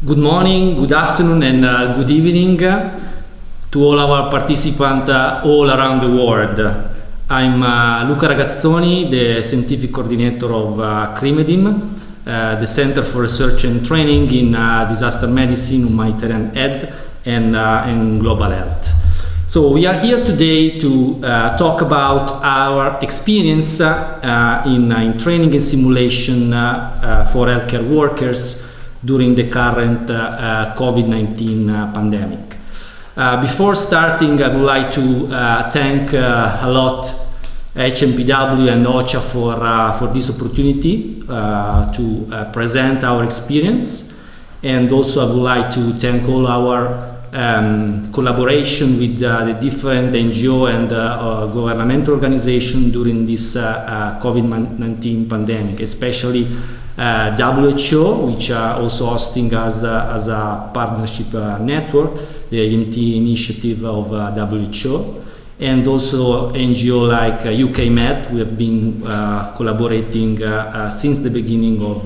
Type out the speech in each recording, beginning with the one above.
Good morning, good afternoon, and good evening to all our participants all around the world. I'm Luca Ragazzoni, the Scientific Coordinator of CRIMEDIM, the Center for Research and Training in Disaster Medicine, Humanitarian Aid, and Global Health. So we are here today to talk about our experience in training and simulation for healthcare workers during the current COVID-19 pandemic. Before starting, I would like to thank a lot HNPW and OCHA for this opportunity to present our experience, and also I would like to thank all our collaboration with the different NGO and governmental organizations during this COVID-19 pandemic, especially WHO, which are also hosting us as a partnership network, the EMT initiative of WHO, and also NGO like UKMed. We have been collaborating since the beginning of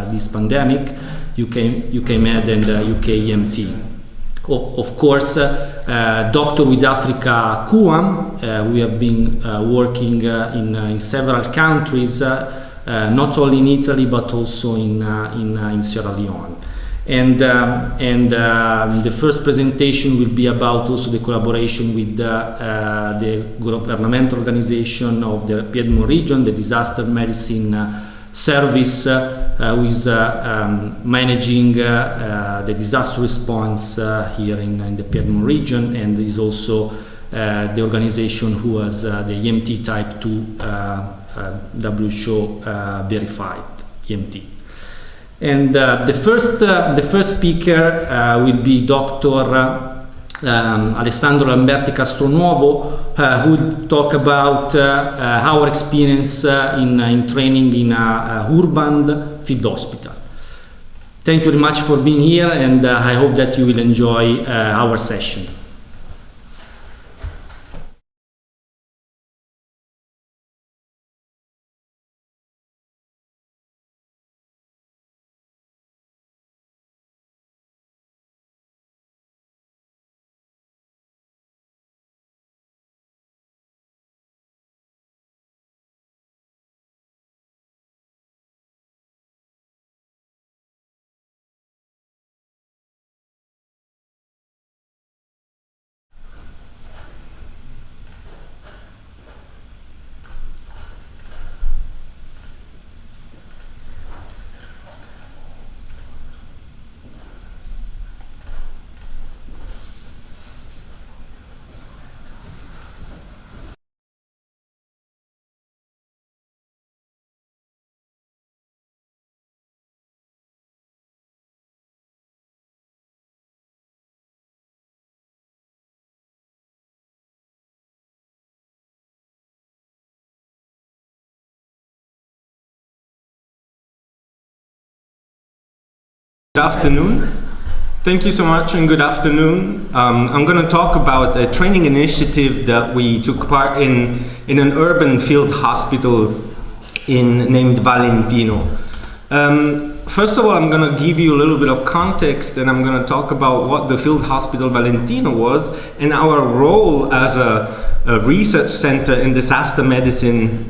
this pandemic, UKMed and UK EMT. Of course, Doctor with Africa QAM, we have been working in several countries, not only in Italy but also in Sierra Leone. And the first presentation will be about also the collaboration with the governmental organization of the Piemonte region, the Disaster Medicine Service, who is managing the disaster response here in the Piemonte region, and is also the organization who has the EMT Type 2 WHO verified EMT. And the first speaker will be Dr. Alessandro Lamberti Castronuovo, who will talk about our experience in training in a urban field hospital. Thank you very much for being here, and I hope that you will enjoy our session. Good afternoon. Thank you so much, and good afternoon. I'm going to talk about a training initiative that we took part in an urban field hospital named Valentino. First of all, I'm going to give you a little bit of context, and I'm going to talk about what the field hospital Valentino was and our role as a research center in disaster medicine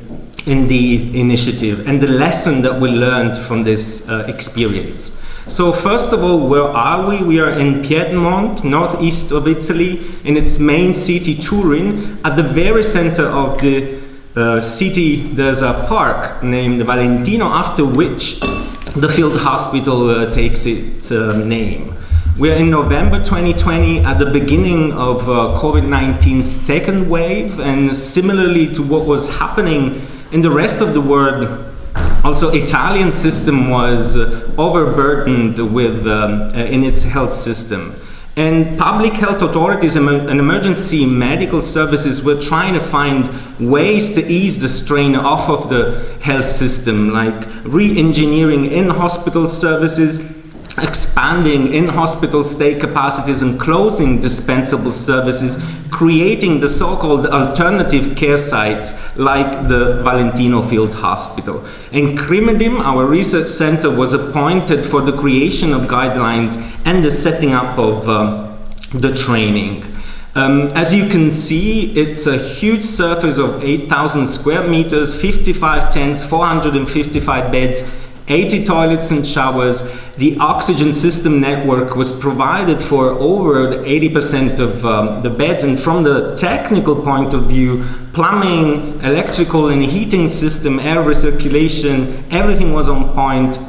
in the initiative, and the lesson that we learned from this experience. So first of all, where are we? We are in Piedmont, northeast of Italy, in its main city, Turin. At the very center of the city, there's a park named Valentino, after which the field hospital takes its name. We are in November 2020, at the beginning of COVID-19's second wave, and similarly to what was happening in the rest of the world, also Italian system was overburdened with in its health system. And public health authorities and emergency medical services were trying to find ways to ease the strain off of the health system, like re-engineering in-hospital services, expanding in-hospital stay capacities and closing dispensable services, creating the so-called alternative care sites like the Valentino Field Hospital. And CRIMEDIM, our research center, was appointed for the creation of guidelines and the setting up of the training. As you can see, it's a huge surface of 8,000 square meters, 55 tents, 455 beds, 80 toilets and showers. The oxygen system network was provided for over 80% of the beds, and from the technical point of view, plumbing, electrical and heating system, air recirculation, everything was on point.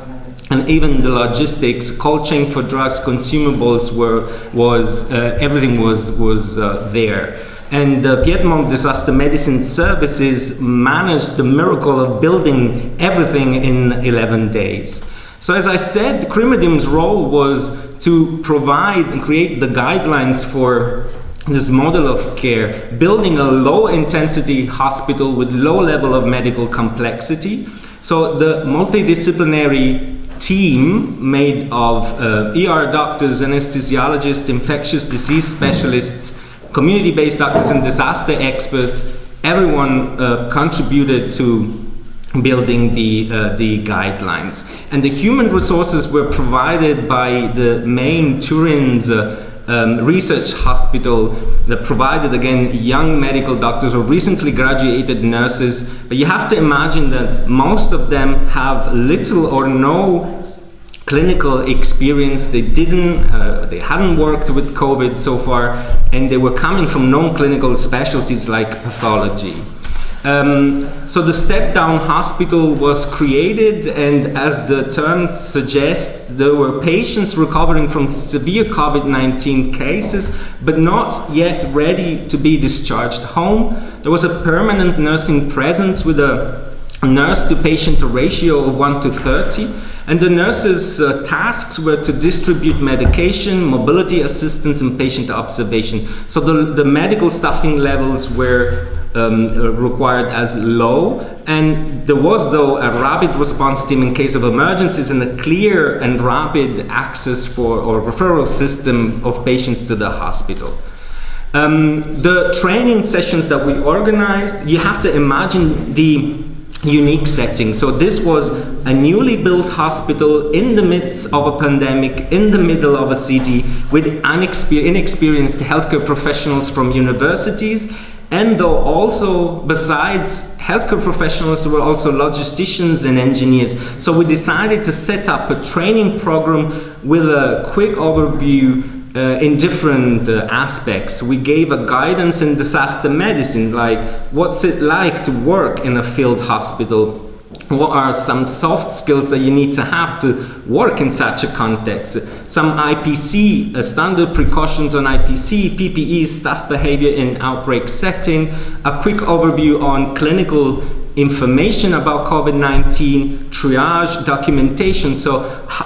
And even the logistics, cold chain for drugs, consumables everything was there. And the Piedmont Disaster Medicine Services managed the miracle of building everything in 11 days. So as I said, CRIMEDIM's role was to provide and create the guidelines for this model of care, building a low-intensity hospital with low level of medical complexity. So the multidisciplinary team made of ER doctors, anesthesiologists, infectious disease specialists, community-based doctors and disaster experts, everyone contributed to building the guidelines. And the human resources were provided by the main Turin's research hospital that provided, again, young medical doctors or recently graduated nurses. But you have to imagine that most of them have little or no clinical experience. They hadn't worked with COVID so far, and they were coming from non-clinical specialties like pathology. So the step-down hospital was created, and as the term suggests, there were patients recovering from severe COVID-19 cases, but not yet ready to be discharged home. There was a permanent nursing presence with a nurse-to-patient ratio of 1:30, and the nurses' tasks were to distribute medication, mobility assistance, and patient observation. So the medical staffing levels were required as low, and there was, though, a rapid response team in case of emergencies and a clear and rapid access for or referral system of patients to the hospital. The training sessions that we organized, you have to imagine the unique setting. So this was a newly built hospital in the midst of a pandemic, in the middle of a city, with inexperienced healthcare professionals from universities. And though also, besides healthcare professionals, there were also logisticians and engineers. So we decided to set up a training program with a quick overview in different aspects. We gave a guidance in disaster medicine, like what's it like to work in a field hospital? What are some soft skills that you need to have to work in such a context? Some IPC, standard precautions on IPC, PPE, staff behavior in outbreak setting, a quick overview on clinical information about COVID-19, triage, documentation. So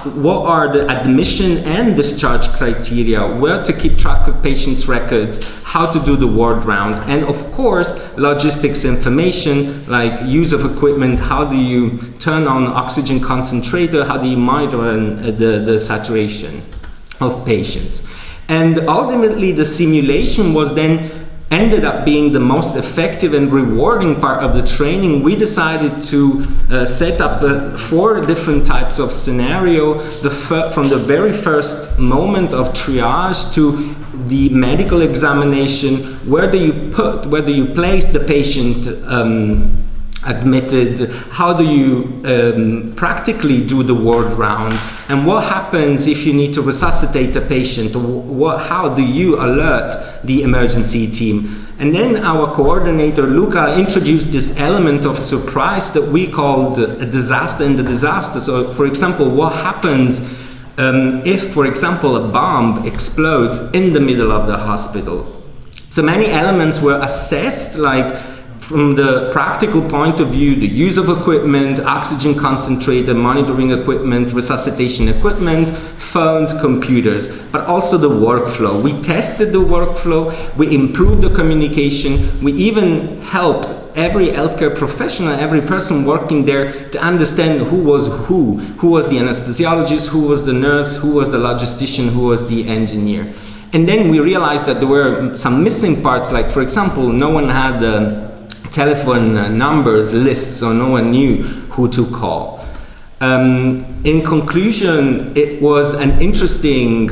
what are the admission and discharge criteria, where to keep track of patients' records, how to do the ward round, and of course, logistics information like use of equipment, how do you turn on oxygen concentrator, how do you monitor the saturation of patients. And ultimately, the simulation was then ended up being the most effective and rewarding part of the training. We decided to set up 4 different types of scenario, from the very first moment of triage to the medical examination. Where do you place the patient admitted? How do you practically do the ward round? And what happens if you need to resuscitate a patient? How do you alert the emergency team? And then our coordinator, Luca, introduced this element of surprise that we called a disaster in the disaster. So, for example, what happens if, for example, a bomb explodes in the middle of the hospital? So many elements were assessed, like from the practical point of view, the use of equipment, oxygen concentrator, monitoring equipment, resuscitation equipment, phones, computers, but also the workflow. We tested the workflow, we improved the communication, we even helped every healthcare professional, every person working there to understand who was the anesthesiologist, who was the nurse, who was the logistician, who was the engineer. And then we realized that there were some missing parts, like for example, no one had telephone numbers lists, so no one knew who to call. In conclusion, it was an interesting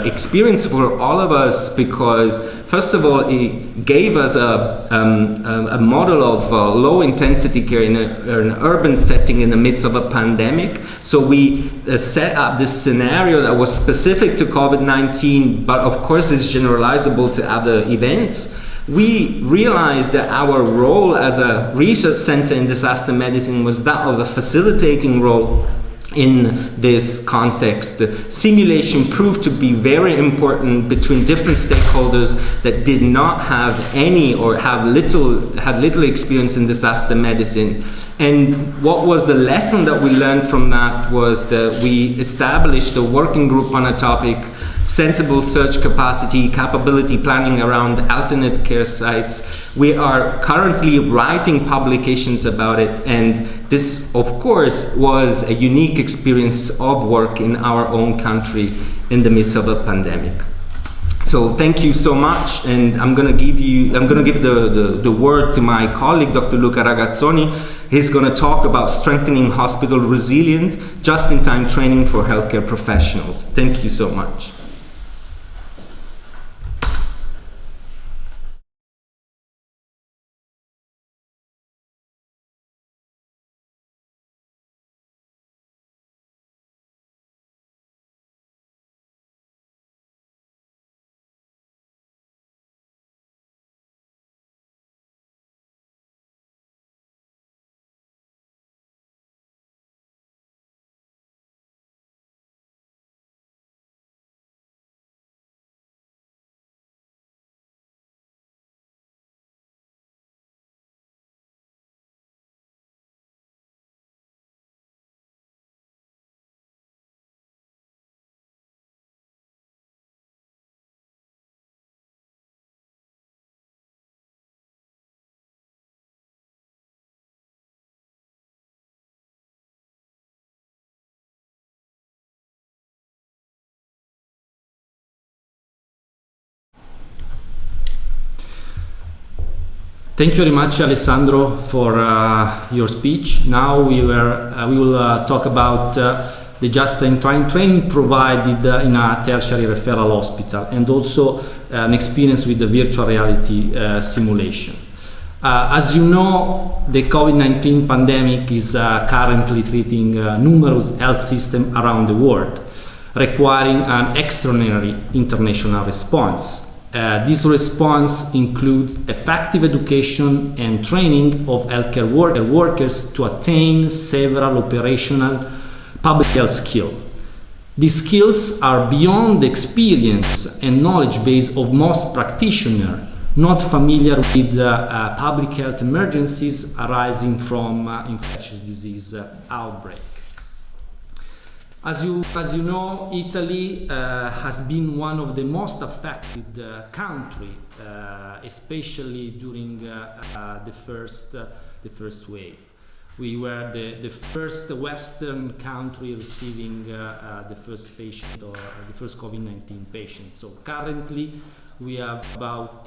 experience for all of us because, first of all, it gave us a model of low intensity care in an urban setting in the midst of a pandemic. So we set up this scenario that was specific to COVID-19, but of course is generalizable to other events. We realized that our role as a research center in disaster medicine was that of a facilitating role in this context. Simulation proved to be very important between different stakeholders that did not have any or had little experience in disaster medicine. And what was the lesson that we learned from that was that we established a working group on a topic: sensible search capacity, capability planning around alternate care sites. We are currently writing publications about it, and this, of course, was a unique experience of work in our own country in the midst of a pandemic. So thank you so much, and I'm gonna give the word to my colleague, Dr. Luca Ragazzoni. He's gonna talk about strengthening hospital resilience, just-in-time training for healthcare professionals. Thank you so much. Thank you very much, Alessandro, for your speech. Now we will talk about the just-in-time training provided in a tertiary referral hospital, and also an experience with the virtual reality simulation. As you know, the COVID-19 pandemic is currently treating numerous health systems around the world, requiring an extraordinary international response. This response includes effective education and training of healthcare workers to attain several operational public health skills. These skills are beyond the experience and knowledge base of most practitioners not familiar with public health emergencies arising from infectious disease outbreak. As you know, Italy has been one of the most affected countries, especially during the first wave. We were the first Western country receiving the first patient or the first COVID-19 patient. So currently, we have about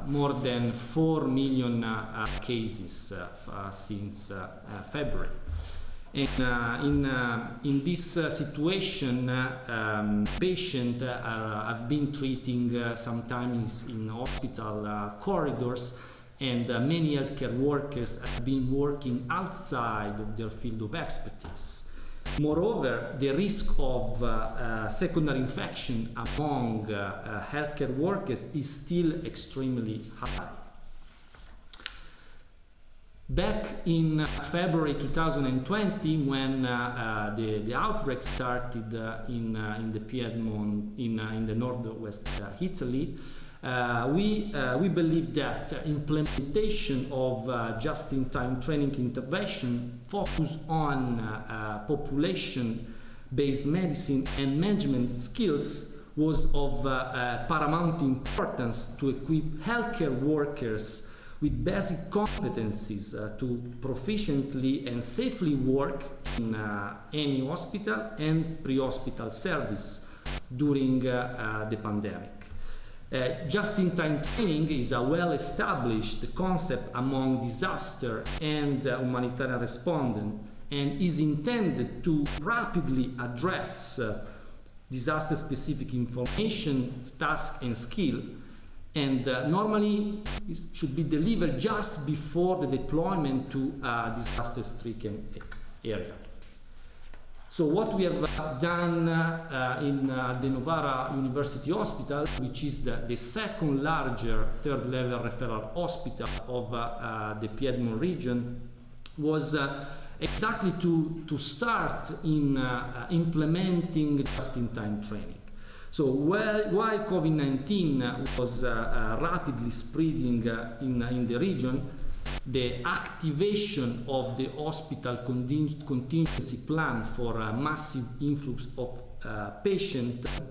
more than 4 million cases since February. And in this situation, patients have been treating sometimes in hospital corridors, and many healthcare workers have been working outside of their field of expertise. Moreover, the risk of secondary infection among healthcare workers is still extremely high. Back in February 2020, when the outbreak started in the Piedmont, in the northwest Italy, we believe that implementation of just-in-time training intervention focused on population-based medicine and management skills was of paramount importance to equip healthcare workers with basic competencies to proficiently and safely work in any hospital and pre-hospital service during the pandemic. Just-in-time training is a well-established concept among disaster and humanitarian respondents and is intended to rapidly address disaster-specific information, task, and skill, and normally it should be delivered just before the deployment to a disaster-stricken area. So what we have done in the Novara University Hospital, which is the second larger third-level referral hospital of the Piedmont region, was exactly to start in implementing just-in-time training. So while COVID-19 was rapidly spreading in the region, the activation of the hospital contingency plan for a massive influx of patients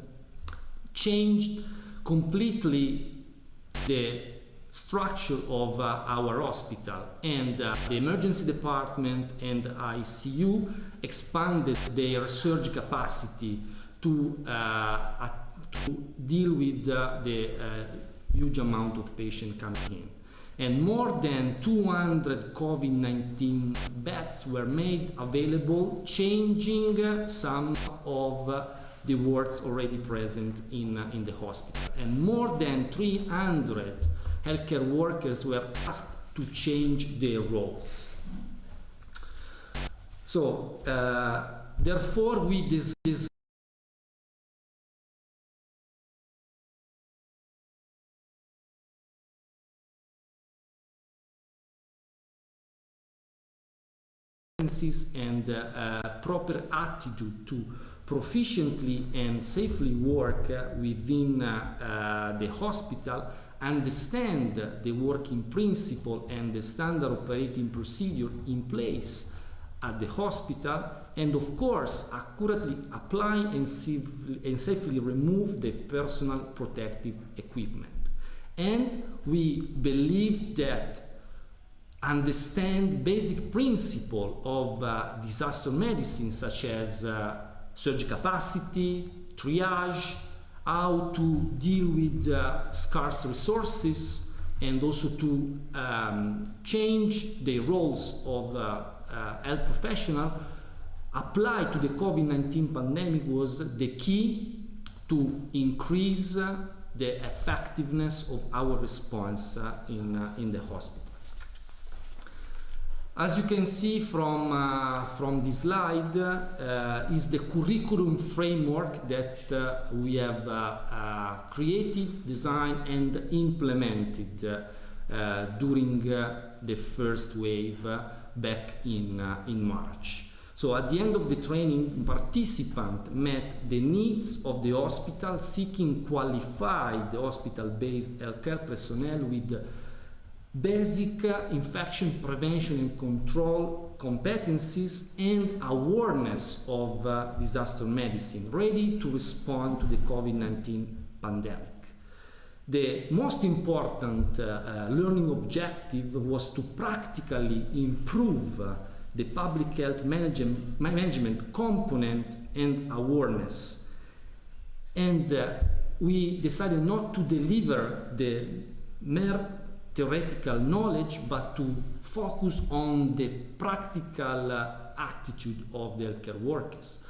changed completely the structure of our hospital, and the emergency department and ICU expanded their surge capacity to deal with the huge amount of patients coming in. And more than 200 COVID-19 beds were made available, changing some of the wards already present in the hospital. And more than 300 healthcare workers were asked to change their roles. So, therefore, we and proper attitude to proficiently and safely work within the hospital, understand the working principle and the standard operating procedure in place at the hospital, and of course accurately apply and safely remove the personal protective equipment. And we believe that understand basic principle of disaster medicine, such as surge capacity, triage, how to deal with scarce resources, and also to change the roles of health professional applied to the COVID-19 pandemic was the key to increase the effectiveness of our response in the hospital. As you can see from this slide, is the curriculum framework that we have created, designed, and implemented during the first wave back in March. So at the end of the training, participants met the needs of the hospital, seeking qualified hospital-based healthcare personnel with basic infection prevention and control competencies and awareness of disaster medicine, ready to respond to the COVID-19 pandemic. The most important learning objective was to practically improve the public health management component and awareness. And we decided not to deliver the mere theoretical knowledge, but to focus on the practical attitude of the healthcare workers.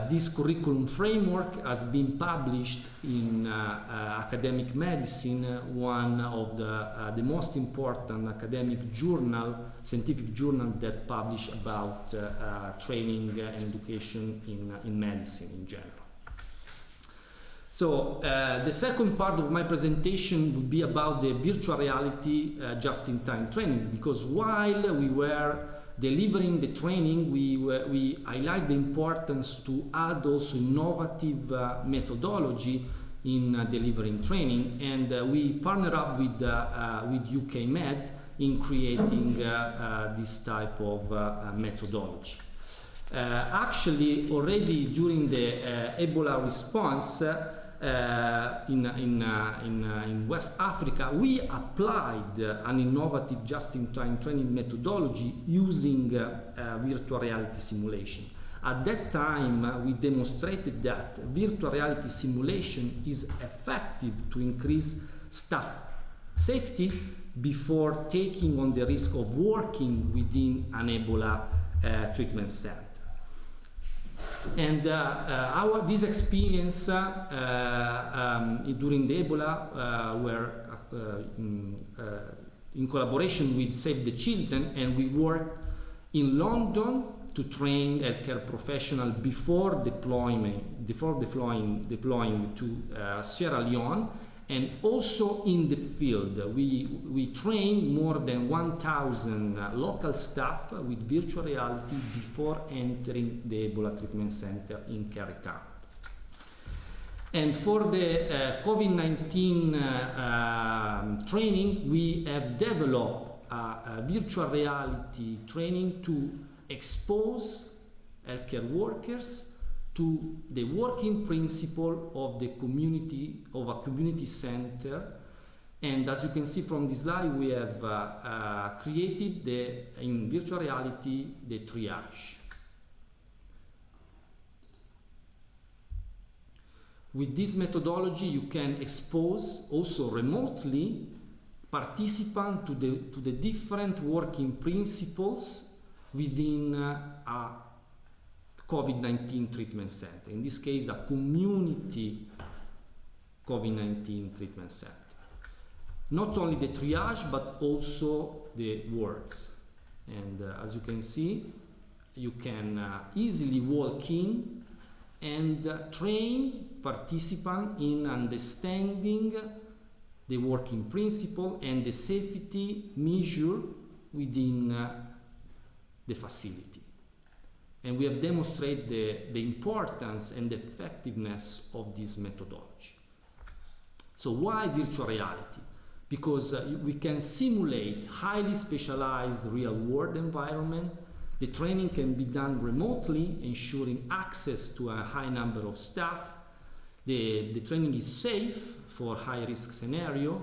This curriculum framework has been published in academic medicine, one of the most important academic journal, scientific journal that publish about training and education in medicine in general. So the second part of my presentation would be about the virtual reality just-in-time training, because while we were delivering the training, we highlight the importance to add also innovative methodology in delivering training, and we partner up with UK Med in creating this type of methodology. Actually, already during the Ebola response, in West Africa, we applied an innovative just-in-time training methodology using virtual reality simulation. At that time, we demonstrated that virtual reality simulation is effective to increase staff safety before taking on the risk of working within an Ebola treatment center. And this experience during the Ebola were in collaboration with Save the Children, and we worked in London to train healthcare professionals before deploying to Sierra Leone, and also in the field. We trained more than 1,000 local staff with virtual reality before entering the Ebola treatment center in Cape Town. And for the COVID-19 training, we have developed a virtual reality training to expose healthcare workers to the working principle of a community center. And as you can see from this slide, we have created in virtual reality the triage. With this methodology, you can expose also remotely participants to the different working principles within a COVID-19 treatment center. In this case, a community COVID-19 treatment center. Not only the triage, but also the wards. And as you can see, you can easily walk in and train participants in understanding the working principle and the safety measure within the facility. And we have demonstrated the importance and the effectiveness of this methodology. So why virtual reality? Because we can simulate highly specialized real-world environment. The training can be done remotely, ensuring access to a high number of staff. The training is safe for high-risk scenario.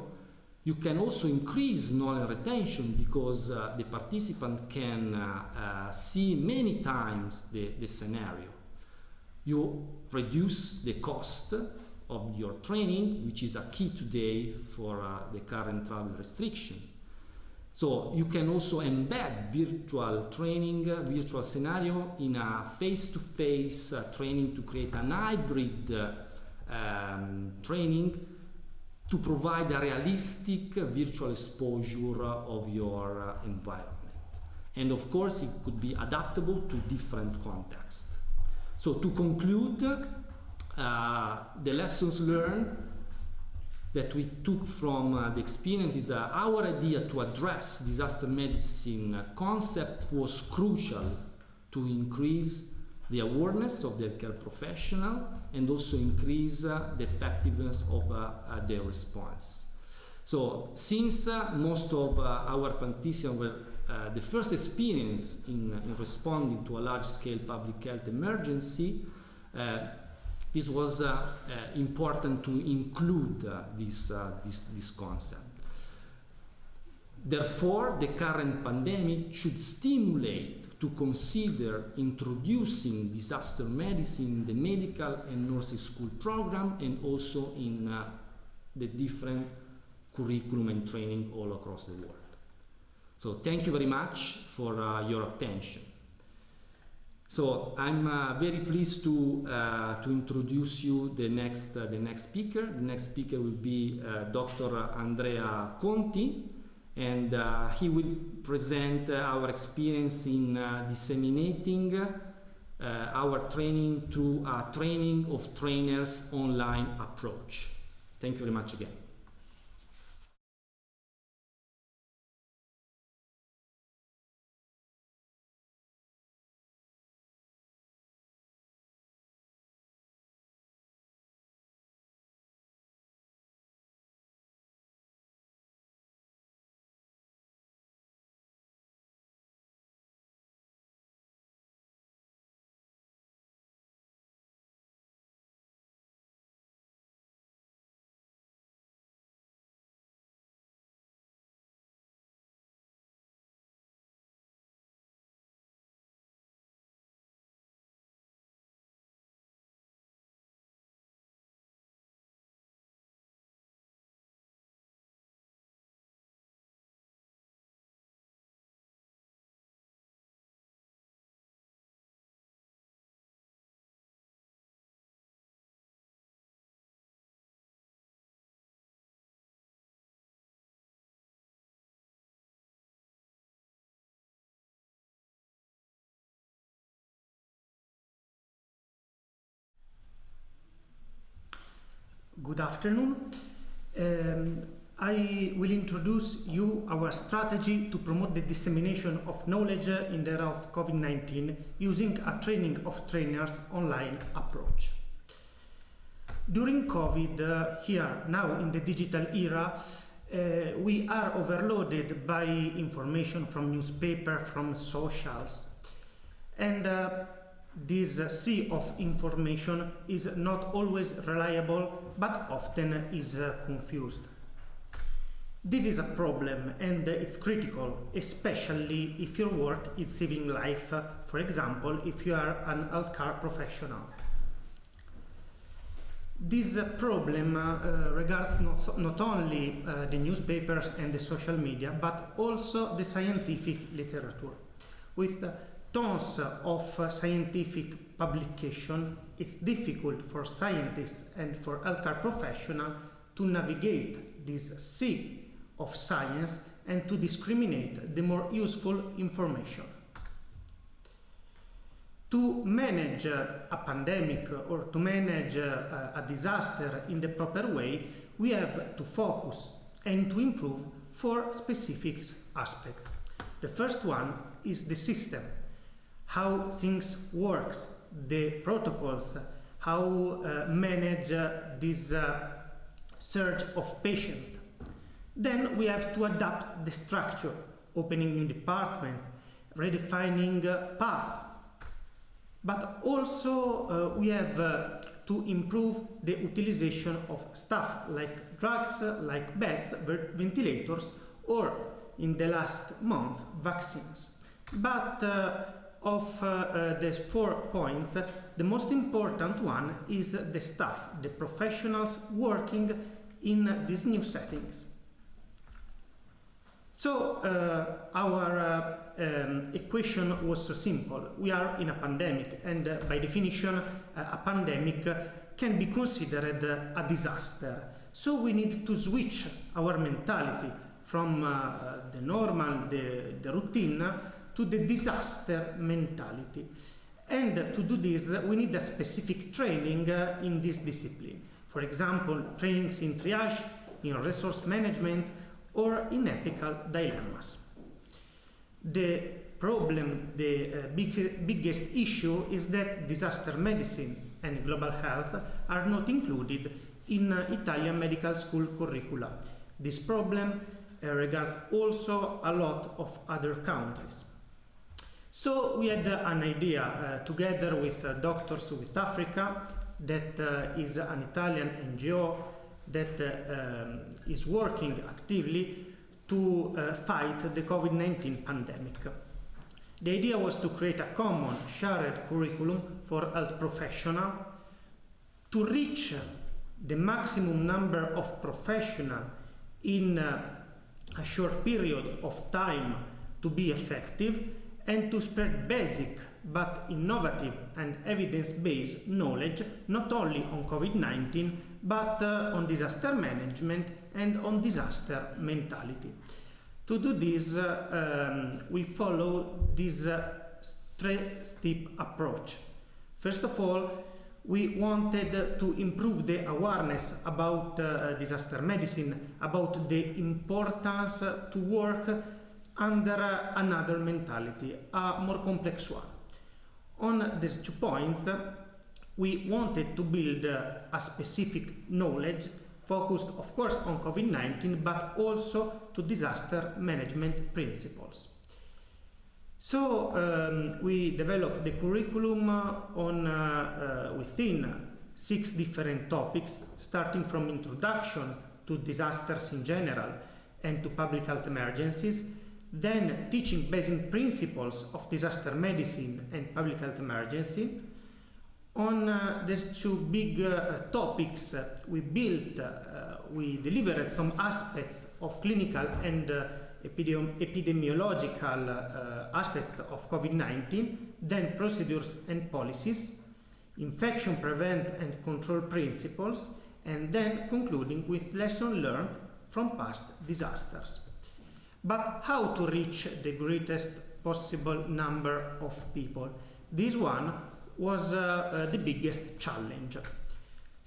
You can also increase knowledge retention because the participant can see many times the scenario. You reduce the cost of your training, which is a key today for the current travel restriction. So you can also embed virtual training, virtual scenario in a face-to-face training to create an hybrid training to provide a realistic virtual exposure of your environment. And of course, it could be adaptable to different contexts. So to conclude, the lessons learned that we took from the experience is our idea to address disaster medicine concept was crucial to increase the awareness of the healthcare professional and also increase the effectiveness of their response. So since most of our participants were the first experience in responding to a large-scale public health emergency, this was important to include this concept. Therefore, the current pandemic should stimulate to consider introducing disaster medicine in the medical and nursing school program and also in the different curriculum and training all across the world. So thank you very much for your attention. So I'm very pleased to introduce you the next speaker. The next speaker will be Dr. Andrea Conti, and he will present our experience in disseminating our training through a training of trainers online approach. Thank you very much again. Good afternoon. I will introduce you our strategy to promote the dissemination of knowledge in the era of COVID-19 using a training of trainers online approach. During COVID, here now in the digital era, we are overloaded by information from newspaper, from socials, and this sea of information is not always reliable, but often is confused. This is a problem, and it's critical, especially if your work is saving life, for example, if you are an healthcare professional. This problem regards not only the newspapers and the social media, but also the scientific literature. With tons of scientific publication, it's difficult for scientists and for healthcare professionals to navigate this sea of science and to discriminate the more useful information. To manage a pandemic or to manage a disaster in the proper way, we have to focus and to improve 4 specific aspects. The first one is the system, how things work, the protocols, how manage this surge of patients. Then we have to adapt the structure, opening new departments, redefining paths. But also we have to improve the utilization of stuff like drugs, like beds, ventilators, or in the last month, vaccines. But of these 4 points, the most important one is the staff, the professionals working in these new settings. So our equation was so simple. We are in a pandemic, and by definition, a pandemic can be considered a disaster. So we need to switch our mentality from the normal, the routine, to the disaster mentality. And to do this, we need a specific training in this discipline. For example, trainings in triage, in resource management, or in ethical dilemmas. The problem, the biggest issue is that disaster medicine and global health are not included in Italian medical school curricula. This problem regards also a lot of other countries. So we had an idea together with Doctors with Africa, that is an Italian NGO that is working actively to fight the COVID-19 pandemic. The idea was to create a common shared curriculum for health professionals to reach the maximum number of professionals in a short period of time to be effective, and to spread basic but innovative and evidence-based knowledge not only on COVID-19 but on disaster management and on disaster mentality. To do this, we follow this 3-step approach. First of all, we wanted to improve the awareness about disaster medicine, about the importance to work under another mentality, a more complex one. On these 2 points, we wanted to build a specific knowledge focused, of course, on COVID-19, but also to disaster management principles. So we developed the curriculum on within 6 different topics, starting from introduction to disasters in general and to public health emergencies, then teaching basic principles of disaster medicine and public health emergency. On these 2 big topics, we delivered some aspects of clinical and epidemiological aspects of COVID-19, then procedures and policies, infection prevent and control principles, and then concluding with lessons learned from past disasters. But how to reach the greatest possible number of people? This one was the biggest challenge.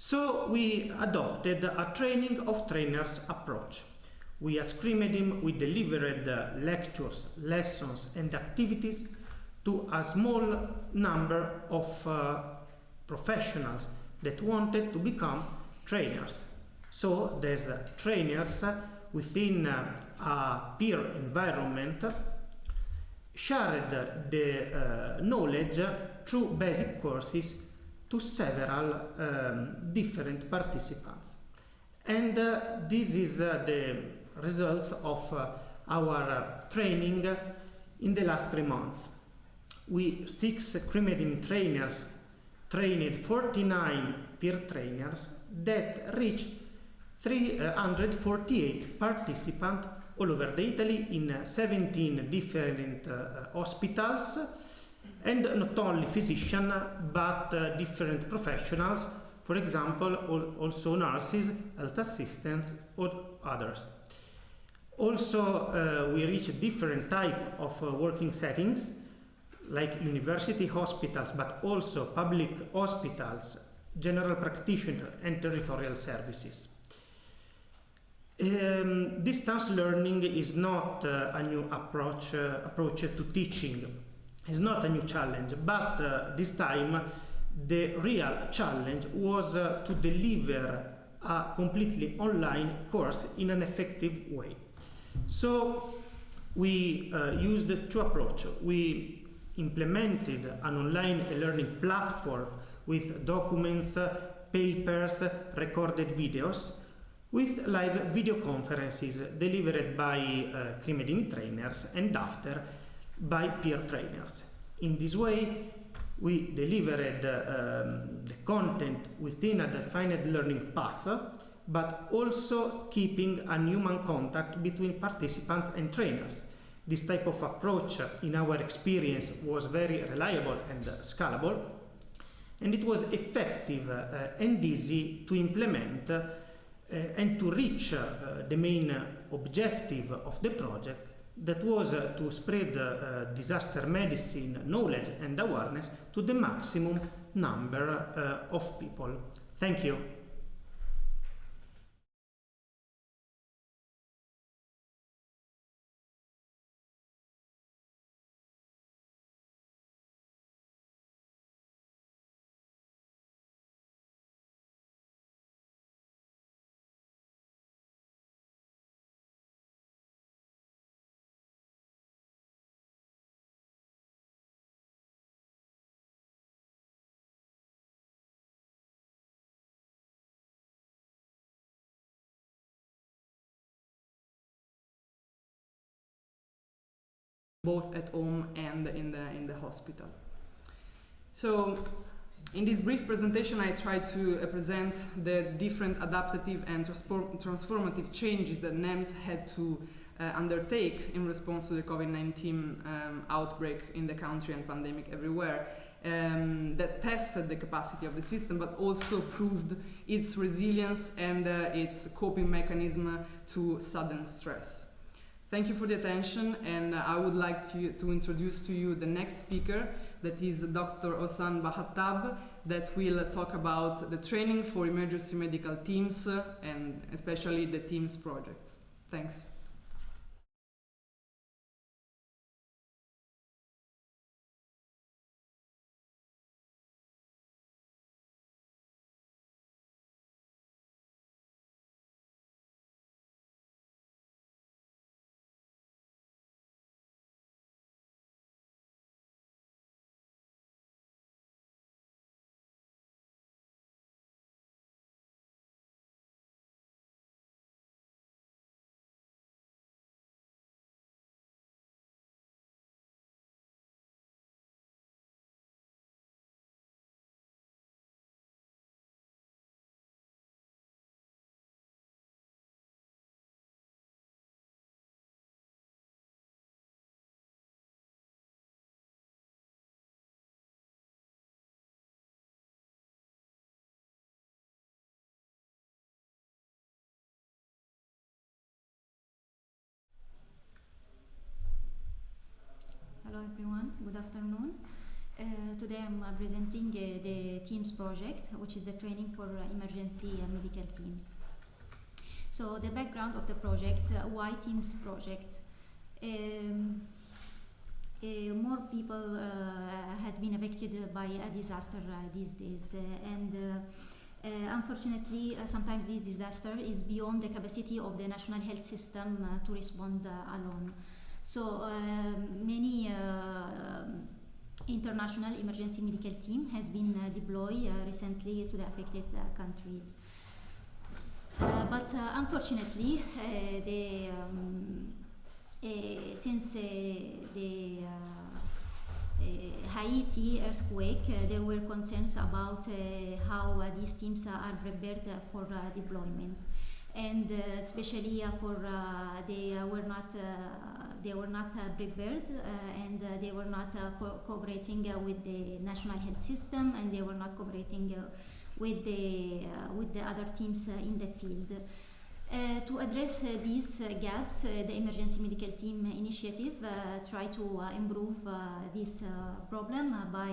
So we adopted a training of trainers approach. We at CRIMEDIM, we delivered lectures, lessons and activities to a small number of professionals that wanted to become trainers. So these trainers within a peer environment shared the knowledge through basic courses to several different participants. And this is the result of our training in the last 3 months. We 6 CRIMEDIM trainers trained 49 peer trainers that reached 348 participants all over the Italy in 17 different hospitals, and not only physicians but different professionals, for example also nurses, health assistants or others. Also we reach different type of working settings like university hospitals, but also public hospitals, general practitioner and territorial services. Distance learning is not a new approach to teaching. It's not a new challenge, but this time the real challenge was to deliver a completely online course in an effective way. So we used 2 approaches. We implemented an online learning platform with documents, papers, recorded videos, with live video conferences delivered by CRIMEDIM trainers and after by peer trainers. In this way, we delivered the content within a defined learning path, but also keeping a human contact between participants and trainers. This type of approach, in our experience, was very reliable and scalable, and it was effective and easy to implement and to reach the main objective of the project, that was to spread disaster medicine knowledge and awareness to the maximum number of people. Thank you. Both at home and in the hospital. So in this brief presentation I tried to present the different adaptive and transformative changes that NEMS had to undertake in response to the COVID-19 outbreak in the country and pandemic everywhere, that tested the capacity of the system but also proved its resilience and its coping mechanism to sudden stress. Thank you for the attention, and I would like to introduce to you the next speaker, that is Dr. Hossan Bahattab, that will talk about the training for emergency medical teams and especially the TEAMS project. Thanks. Hello everyone, good afternoon. Today I'm presenting the TEAMS project, which is the training for emergency medical teams. So the background of the project, why TEAMS project? More people has been affected by a disaster these days, and unfortunately sometimes this disaster is beyond the capacity of the national health system to respond alone. So many international emergency medical team has been deployed recently to the affected countries. But unfortunately, since the Haiti earthquake, there were concerns about how these teams are prepared for deployment, and especially for they were not prepared, and they were not cooperating with the national health system, and they were not cooperating with the other teams in the field. To address these gaps, the Emergency Medical Team Initiative try to improve this problem by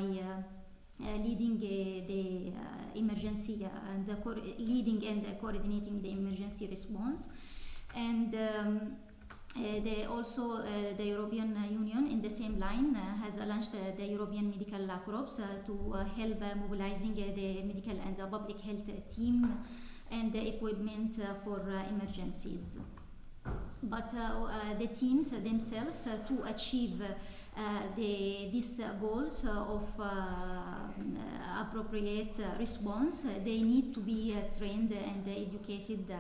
leading the emergency and leading and coordinating the emergency response, and also the European Union in the same line has launched the European Medical Corps to help mobilizing the medical and public health team and the equipment for emergencies. But the teams themselves, to achieve these goals of appropriate response, they need to be trained and educated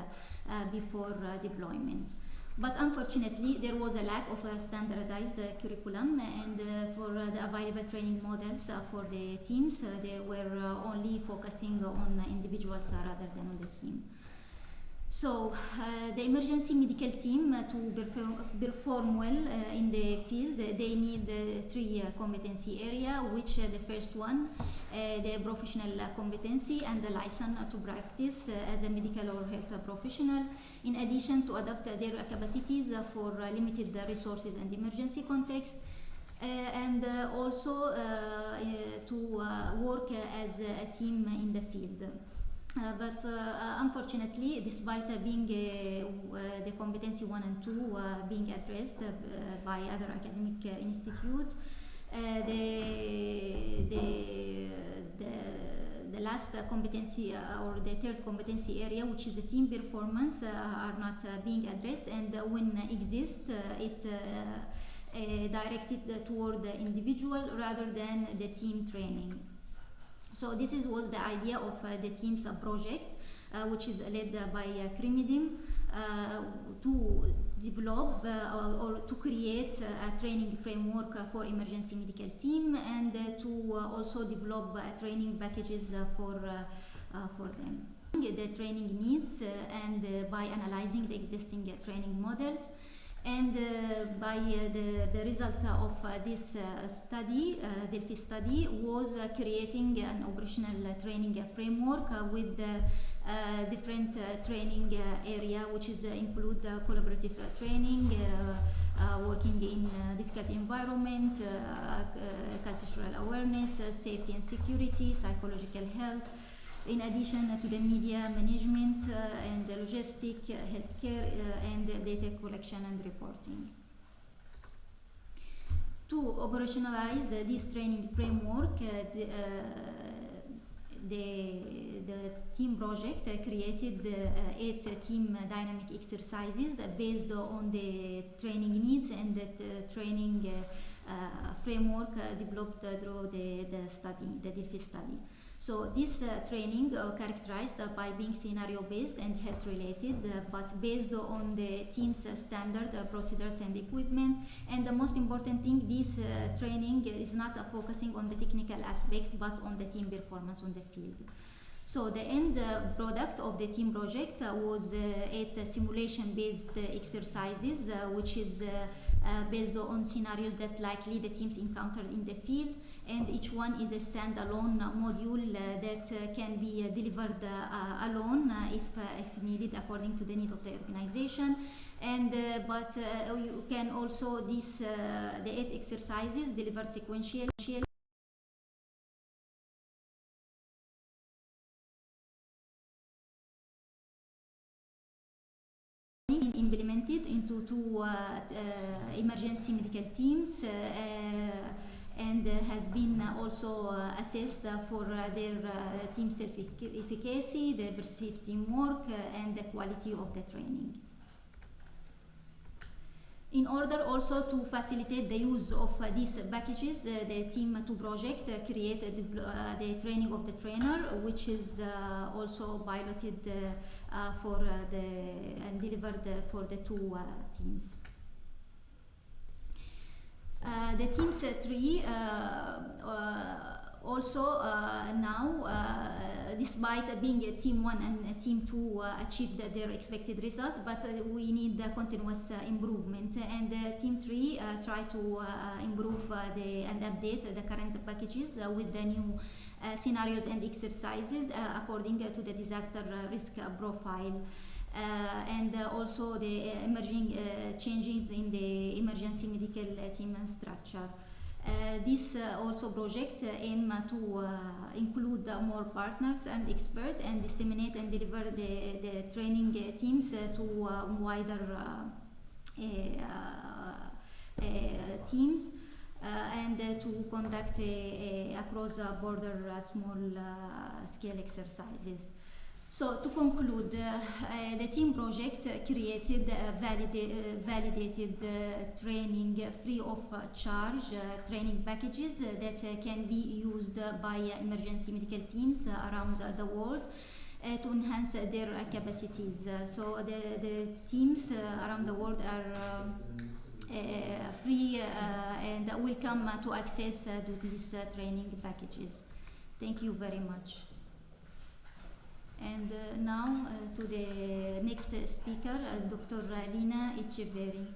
before deployment. But unfortunately, there was a lack of a standardized curriculum, and for the available training models for the teams, they were only focusing on individuals rather than on the team. So the emergency medical team, to perform well in the field, they need three competency areas, which the first one, the professional competency and the license to practice as a medical or health professional, in addition to adapt their capacities for limited resources and emergency context, and also to work as a team in the field. But unfortunately, despite being the competency 1 and 2 being addressed by other academic institutes, the last competency or the third competency area, which is the team performance, are not being addressed, and when exist, it directed toward the individual rather than the team training. So this was the idea of the TEAMS project, which is led by CRIMEDIM, to develop or to create a training framework for emergency medical team, and to also develop training packages for them. The training needs, and by analyzing the existing training models, and by the result of this study, Delphi study, was creating an operational training framework with different training area, which is include collaborative training, working in difficult environment, cultural awareness, safety and security, psychological health, in addition to the media management and the logistic, healthcare, and data collection and reporting. To operationalize this training framework, the team project created 8 team dynamic exercises based on the training needs and the training framework developed through the Delphi study. So this training characterized by being scenario-based and health-related, but based on the team's standard procedures and equipment. And the most important thing, this training is not focusing on the technical aspect, but on the team performance on the field. So the end product of the team project was 8 simulation-based exercises, which is based on scenarios that likely the teams encountered in the field, and each one is a standalone module that can be delivered alone if needed according to the need of the organization. And but you can also the 8 exercises delivered sequentially implemented into two emergency medical teams and has been also assessed for their team self-efficacy, their perceived teamwork, and the quality of the training. In order also to facilitate the use of these packages, the Team 2 project created the training of the trainer, which is also piloted and delivered for the two teams. The teams 3 also now, despite being a team 1 and team 2 achieved their expected result, but we need continuous improvement, and team 3 try to improve and update the current packages with the new scenarios and exercises according to the disaster risk profile. And also the emerging changes in the emergency medical team structure. This also project aim to include more partners and experts and disseminate and deliver the training teams to wider teams and to conduct across border small scale exercises. So to conclude, the team project created validated training free of charge training packages that can be used by emergency medical teams around the world to enhance their capacities. So the teams around the world are free and welcome to access to these training packages. Thank you very much. And now to the next speaker, Dr. Lina Echeverri.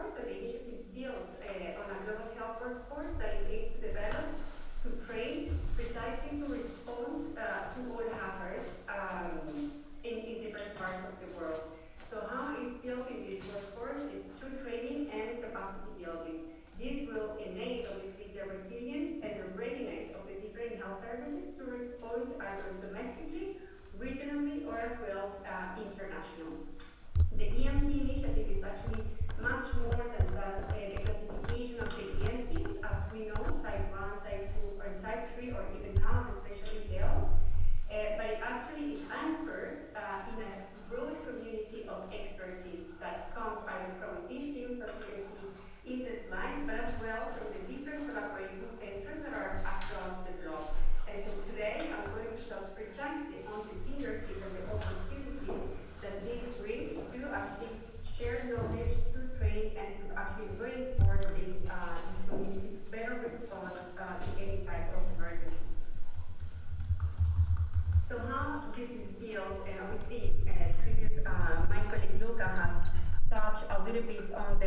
workforce. So the initiative builds on a global health workforce that is aimed to develop, to train, precisely to respond to all hazards in different parts of the world. So how it's built in this workforce is through training and capacity building. This will enhance, obviously, the resilience and the readiness of the different health services to respond either domestically, regionally, or as well international. The EMT initiative is actually much more than that, the classification of the EMTs, as we know, type 1, type 2, or type 3, or even now the specialist cells. But it actually is anchored in a broad community of expertise that comes either from these teams, as you can see in the slide, but as well from the different collaborating centers that are across the globe. And so today I'm going to talk precisely on the synergies and the opportunities that this brings to actually share knowledge, to train, and to actually reinforce this community to better respond to any type of emergencies. So how this is built, and obviously my colleague Luca has touched a little bit on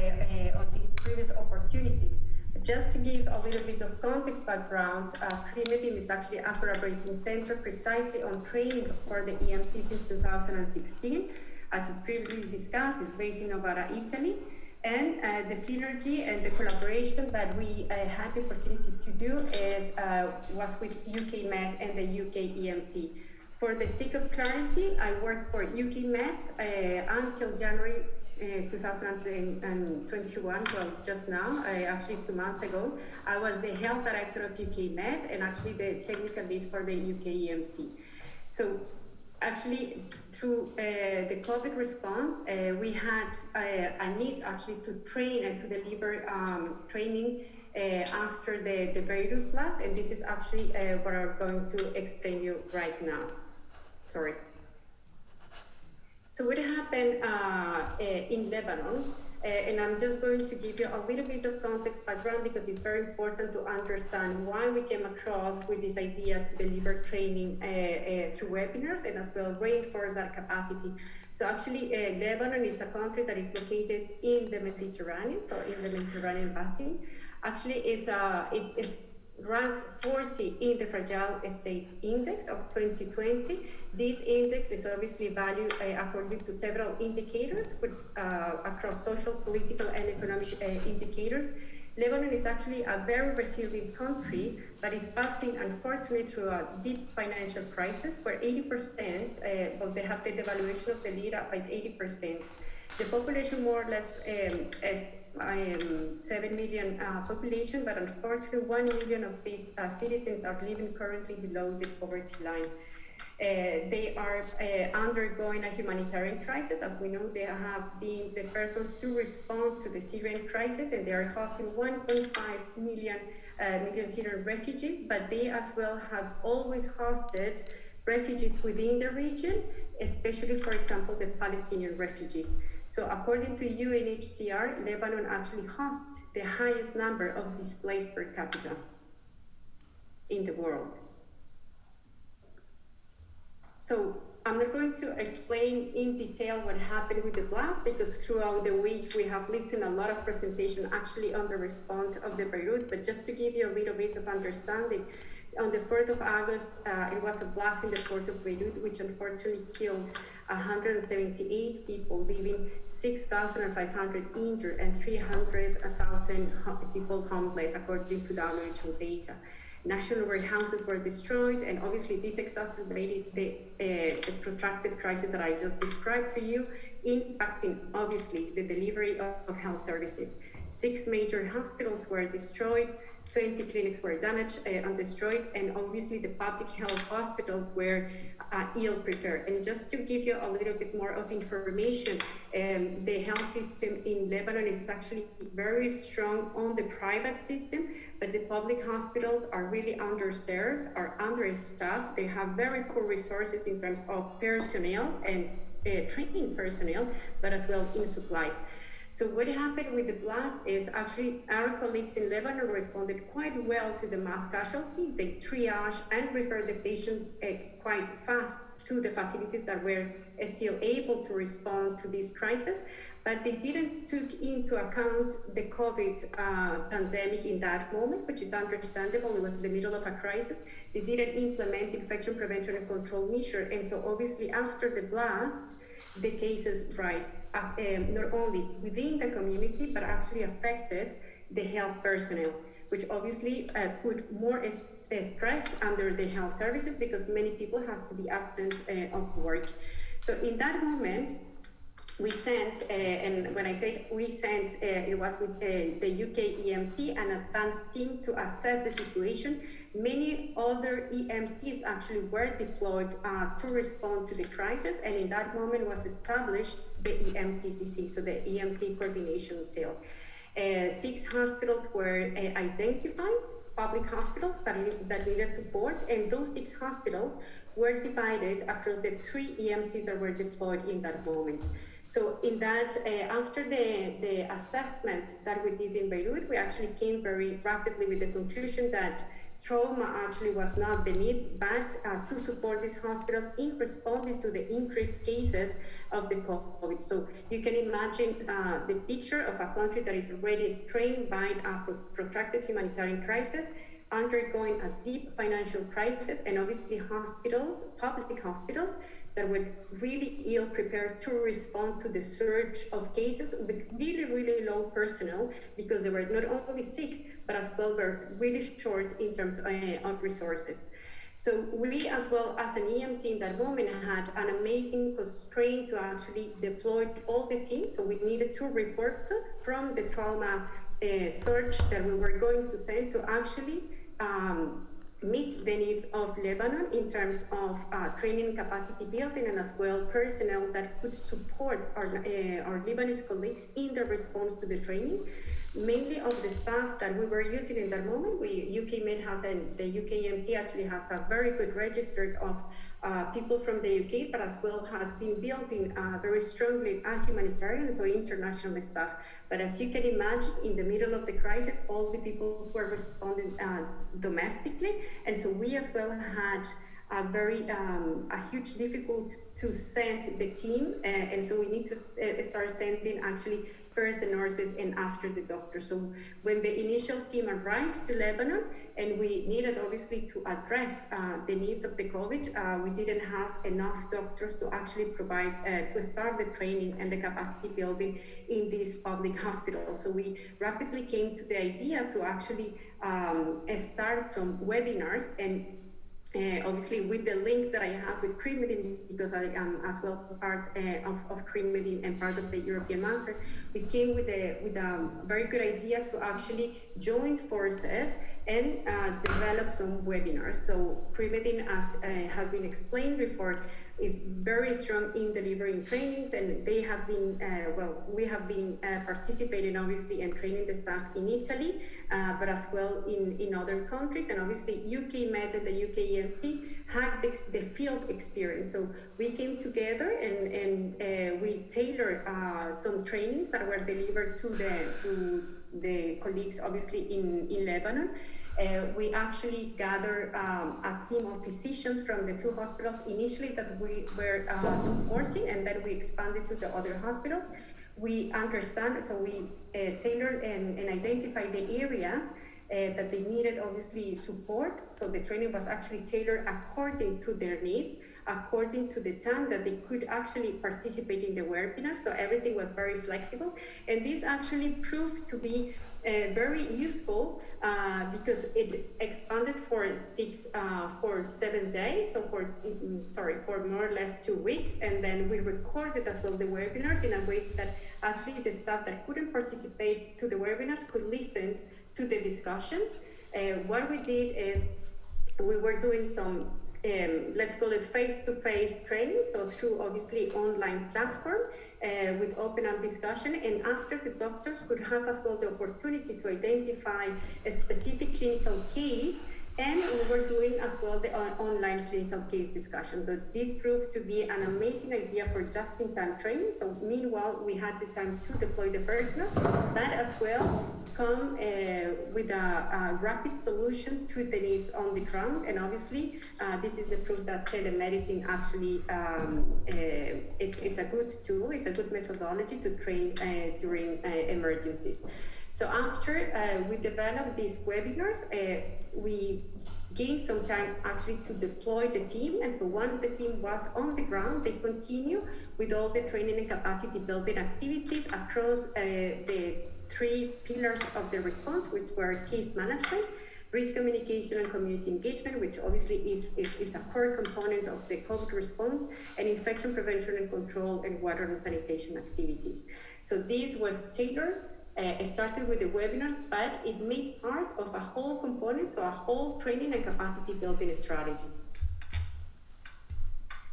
these previous opportunities. Just to give a little bit of context background, CRIMEDIM is actually a collaborating center precisely on training for the EMT since 2016. As is previously discussed, it's based in Novara, Italy. And the synergy and the collaboration that we had the opportunity to do was with UK Met and the UK EMT. For the sake of clarity, I worked for UK Met until January 2021, well, just now, actually 2 months ago. I was the health director of UK Met and actually the technical lead for the UK EMT. So actually, through the COVID response, we had a need actually to train and to deliver training after the Beirut blast, and this is actually what I'm going to explain you right now. Sorry. So what happened in Lebanon, and I'm just going to give you a little bit of context background because it's very important to understand why we came across with this idea to deliver training through webinars and as well reinforce our capacity. So actually Lebanon is a country that is located in the Mediterranean, so in the Mediterranean basin. Actually it ranks 40 in the Fragile State Index of 2020. This index is obviously valued according to several indicators across social, political, and economic indicators. Lebanon is actually a very resilient country that is passing, unfortunately, through a deep financial crisis where 80%, they have the devaluation of the lira by 80%. The population more or less is 7 million population, but unfortunately 1 million of these citizens are living currently below the poverty line. They are undergoing a humanitarian crisis. As we know, they have been the first ones to respond to the Syrian crisis, and they are hosting 1.5 million Syrian refugees, but they as well have always hosted refugees within the region, especially, for example, the Palestinian refugees. So according to UNHCR, Lebanon actually hosts the highest number of displaced per capita in the world. So I'm not going to explain in detail what happened with the blast because throughout the week we have listened a lot of presentation actually on the response of the Beirut, but just to give you a little bit of understanding, on the 4th of August, it was a blast in the port of Beirut, which unfortunately killed 178 people, leaving 6,500 injured and 300,000 people homeless, according to WHO data. National warehouses were destroyed, and obviously this exacerbated the protracted crisis that I just described to you, impacting obviously the delivery of health services. 6 major hospitals were destroyed, 20 clinics were damaged and destroyed, and obviously the public health hospitals were ill-prepared. And just to give you a little bit more of information, the health system in Lebanon is actually very strong on the private system, but the public hospitals are really underserved, are understaffed. They have very poor resources in terms of personnel and training personnel, but as well in supplies. So what happened with the blast is actually our colleagues in Lebanon responded quite well to the mass casualty. They triage and refer the patient quite fast to the facilities that were still able to respond to this crisis, but they didn't take into account the COVID pandemic in that moment, which is understandable. It was in the middle of a crisis. They didn't implement infection prevention and control measures, and so obviously after the blast, the cases rise, not only within the community, but actually affected the health personnel, which obviously put more stress under the health services because many people have to be absent of work. So in that moment, we sent, and when I say we sent, it was with the UK EMT, an advanced team to assess the situation. Many other EMTs actually were deployed to respond to the crisis, and in that moment was established the EMTCC, so the EMT Coordination Cell. 6 hospitals were identified, public hospitals that needed support, and those 6 hospitals were divided across the 3 EMTs that were deployed in that moment. So in that, after the assessment that we did in Beirut, we actually came very rapidly with the conclusion that trauma actually was not the need, but to support these hospitals in responding to the increased cases of the COVID. So you can imagine the picture of a country that is already strained by a protracted humanitarian crisis, undergoing a deep financial crisis, and obviously hospitals, public hospitals, that were really ill prepared to respond to the surge of cases with really, really low personnel, because they were not only sick, but as well were really short in terms of resources. So we, as well as an EMT in that moment, had an amazing constraint to actually deploy all the teams. So we needed 2 reporters from the trauma search that we were going to send to actually meet the needs of Lebanon in terms of training, capacity building, and as well personnel that could support our Lebanese colleagues in the response to the training. Mainly of the staff that we were using in that moment, UK Med has, and the UK EMT actually has a very good register of people from the UK, but as well has been building very strongly a humanitarian, so international staff. But as you can imagine, in the middle of the crisis, all the people were responding domestically, and so we as well had a huge difficult to send the team, and so we need to start sending actually first the nurses and after the doctors. So when the initial team arrived to Lebanon, and we needed obviously to address the needs of the COVID, we didn't have enough doctors to actually provide, to start the training and the capacity building in these public hospitals. So we rapidly came to the idea to actually start some webinars, and obviously with the link that I have with CRIMEDIM, because I am as well part of CRIMEDIM and part of the European Master, we came with a very good idea to actually join forces and develop some webinars. So CRIMEDIM, as has been explained before, is very strong in delivering trainings, and they have been, we have been participating obviously and training the staff in Italy, but as well in other countries, and obviously UK Med and the UK EMT had the field experience. So we came together and we tailored some trainings that were delivered to the colleagues obviously in Lebanon. We actually gathered a team of physicians from the 2 hospitals initially that we were supporting, and then we expanded to the other hospitals. We understand, so we tailored and identified the areas that they needed obviously support. So the training was actually tailored according to their needs, according to the time that they could actually participate in the webinar. So everything was very flexible, and this actually proved to be very useful because it expanded for 7 days, so for more or less 2 weeks, and then we recorded as well the webinars in a way that actually the staff that couldn't participate to the webinars could listen to the discussions. What we did is we were doing some let's call it face-to-face training, so through obviously online platform with open up discussion, and after the doctors could have as well the opportunity to identify a specific clinical case And we were doing as well the online clinical case discussion. So this proved to be an amazing idea for just-in-time training. So meanwhile, we had the time to deploy the personnel, but as well come with a rapid solution to the needs on the ground. And obviously, this is the proof that telemedicine actually, it's a good tool, it's a good methodology to train during emergencies. So after we developed these webinars, we gained some time actually to deploy the team. And so once the team was on the ground, they continue with all the training and capacity building activities across the 3 pillars of the response, which were case management, risk communication and community engagement, which obviously is a core component of the COVID response, and infection prevention and control and water and sanitation activities. So this was tailored. It started with the webinars, but it made part of a whole component, so a whole training and capacity building strategy.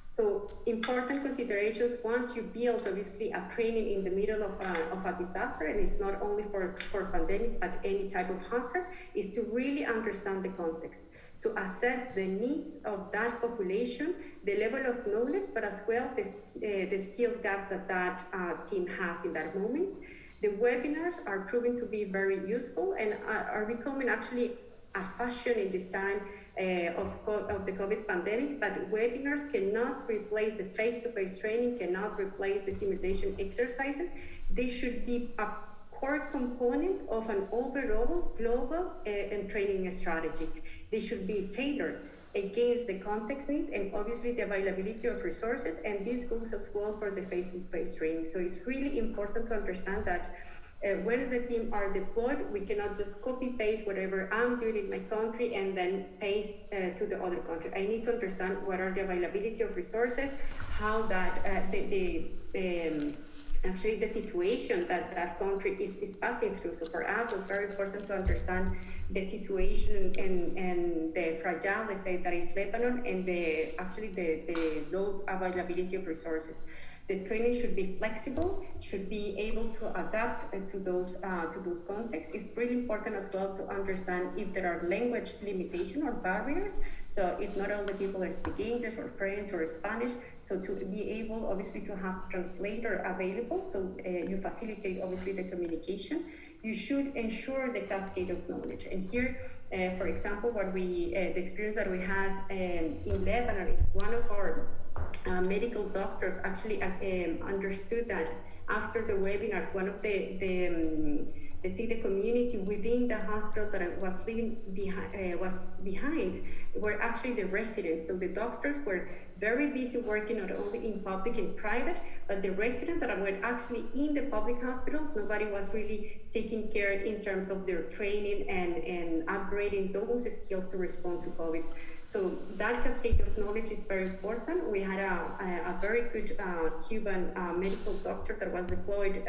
So important considerations once you build obviously a training in the middle of a disaster, and it's not only for pandemic, but any type of hazard, is to really understand the context, to assess the needs of that population, the level of knowledge, but as well the skill gaps that team has in that moment. The webinars are proving to be very useful and are becoming actually a fashion in this time of the COVID pandemic, but webinars cannot replace the face-to-face training, cannot replace the simulation exercises. They should be a core component of an overall global and training strategy. They should be tailored against the context need and obviously the availability of resources, and this goes as well for the face-to-face training. So it's really important to understand that when the team are deployed, we cannot just copy-paste whatever I'm doing in my country and then paste to the other country. I need to understand what are the availability of resources, how that actually the situation that that country is passing through. So for us, it was very important to understand the situation and the fragile, let's say, that is Lebanon, and the low availability of resources. The training should be flexible, should be able to adapt to those contexts. It's really important as well to understand if there are language limitations or barriers. So if not all the people are speaking English or French or Spanish, so to be able obviously to have translator available, so you facilitate obviously the communication. You should ensure the cascade of knowledge. And here, for example, what the experience that we had in Lebanon is one of our medical doctors actually understood that after the webinars, one of let's say the community within the hospital that was leaving behind were actually the residents. So the doctors were very busy working not only in public and private, but the residents that were actually in the public hospitals, nobody was really taking care in terms of their training and upgrading those skills to respond to COVID. So that cascade of knowledge is very important. We had a very good Cuban medical doctor that was deployed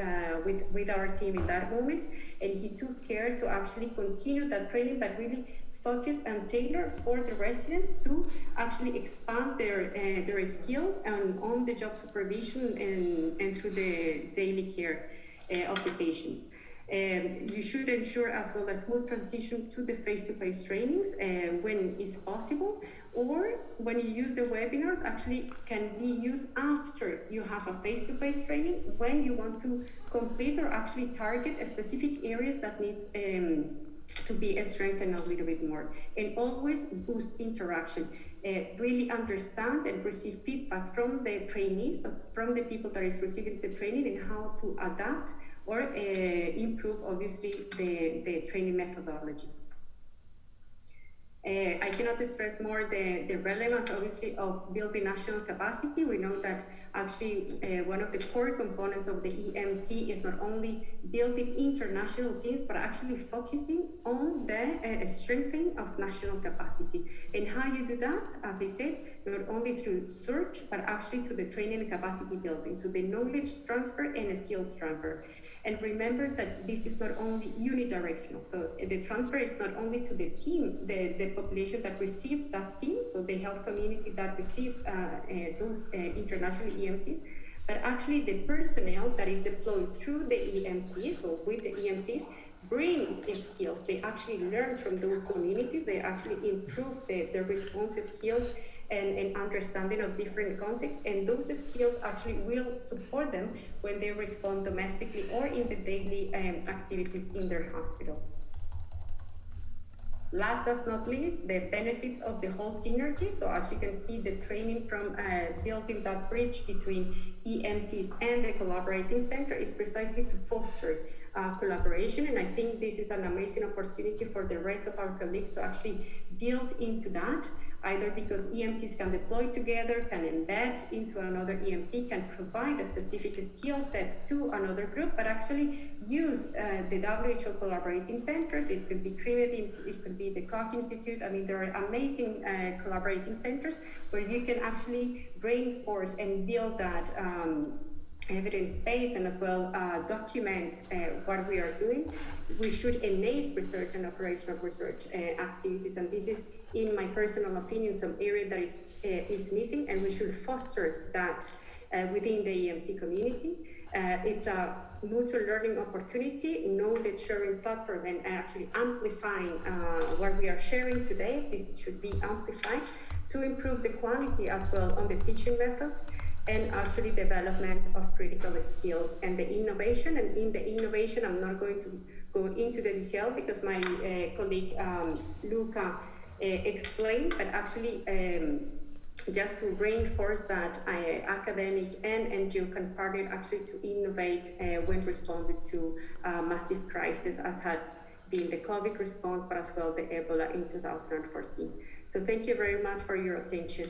with our team in that moment, and he took care to actually continue that training, but really focus and tailor for the residents to actually expand their skill and on-the-job supervision and through the daily care of the patients. You should ensure as well a smooth transition to the face-to-face trainings when it's possible, or when you use the webinars, actually can be used after you have a face-to-face training when you want to complete or actually target specific areas that need to be strengthened a little bit more. And always boost interaction. Really understand and receive feedback from the trainees, from the people that is receiving the training, and how to adapt or improve, obviously, the training methodology. I cannot stress more the relevance, obviously, of building national capacity. We know that actually one of the core components of the EMT is not only building international teams, but actually focusing on the strengthening of national capacity. And how you do that, as I said, not only through search, but actually through the training and capacity building. So the knowledge transfer and skills transfer. And remember that this is not only unidirectional. So the transfer is not only to the team, the population that receives that team, so the health community that receive those international EMTs, but actually the personnel that is deployed through the EMTs or with the EMTs, bring skills. They actually learn from those communities. They actually improve their response skills and understanding of different contexts, and those skills actually will support them when they respond domestically or in the daily activities in their hospitals. Last but not least, the benefits of the whole synergy. So as you can see, the training from building that bridge between EMTs and the collaborating center is precisely to foster collaboration. And I think this is an amazing opportunity for the rest of our colleagues to actually build into that, either because EMTs can deploy together, can embed into another EMT, can provide a specific skill set to another group, but actually use the WHO collaborating centers. It could be CRIMEDIM, it could be the Koch Institute. I mean, there are amazing collaborating centers where you can actually reinforce and build that evidence-based and as well document what we are doing. We should enhance research and operational research activities, and this is, in my personal opinion, some area that is missing, and we should foster that within the EMT community. It's a mutual learning opportunity, knowledge sharing platform, and actually amplifying what we are sharing today. This should be amplified to improve the quality as well on the teaching methods, and actually development of critical skills and the innovation. And in the innovation, I'm not going to go into the detail because my colleague Luca explained, but actually just to reinforce that academic and NGO can partner actually to innovate when responding to massive crises, as had been the COVID response, but as well the Ebola in 2014. So thank you very much for your attention.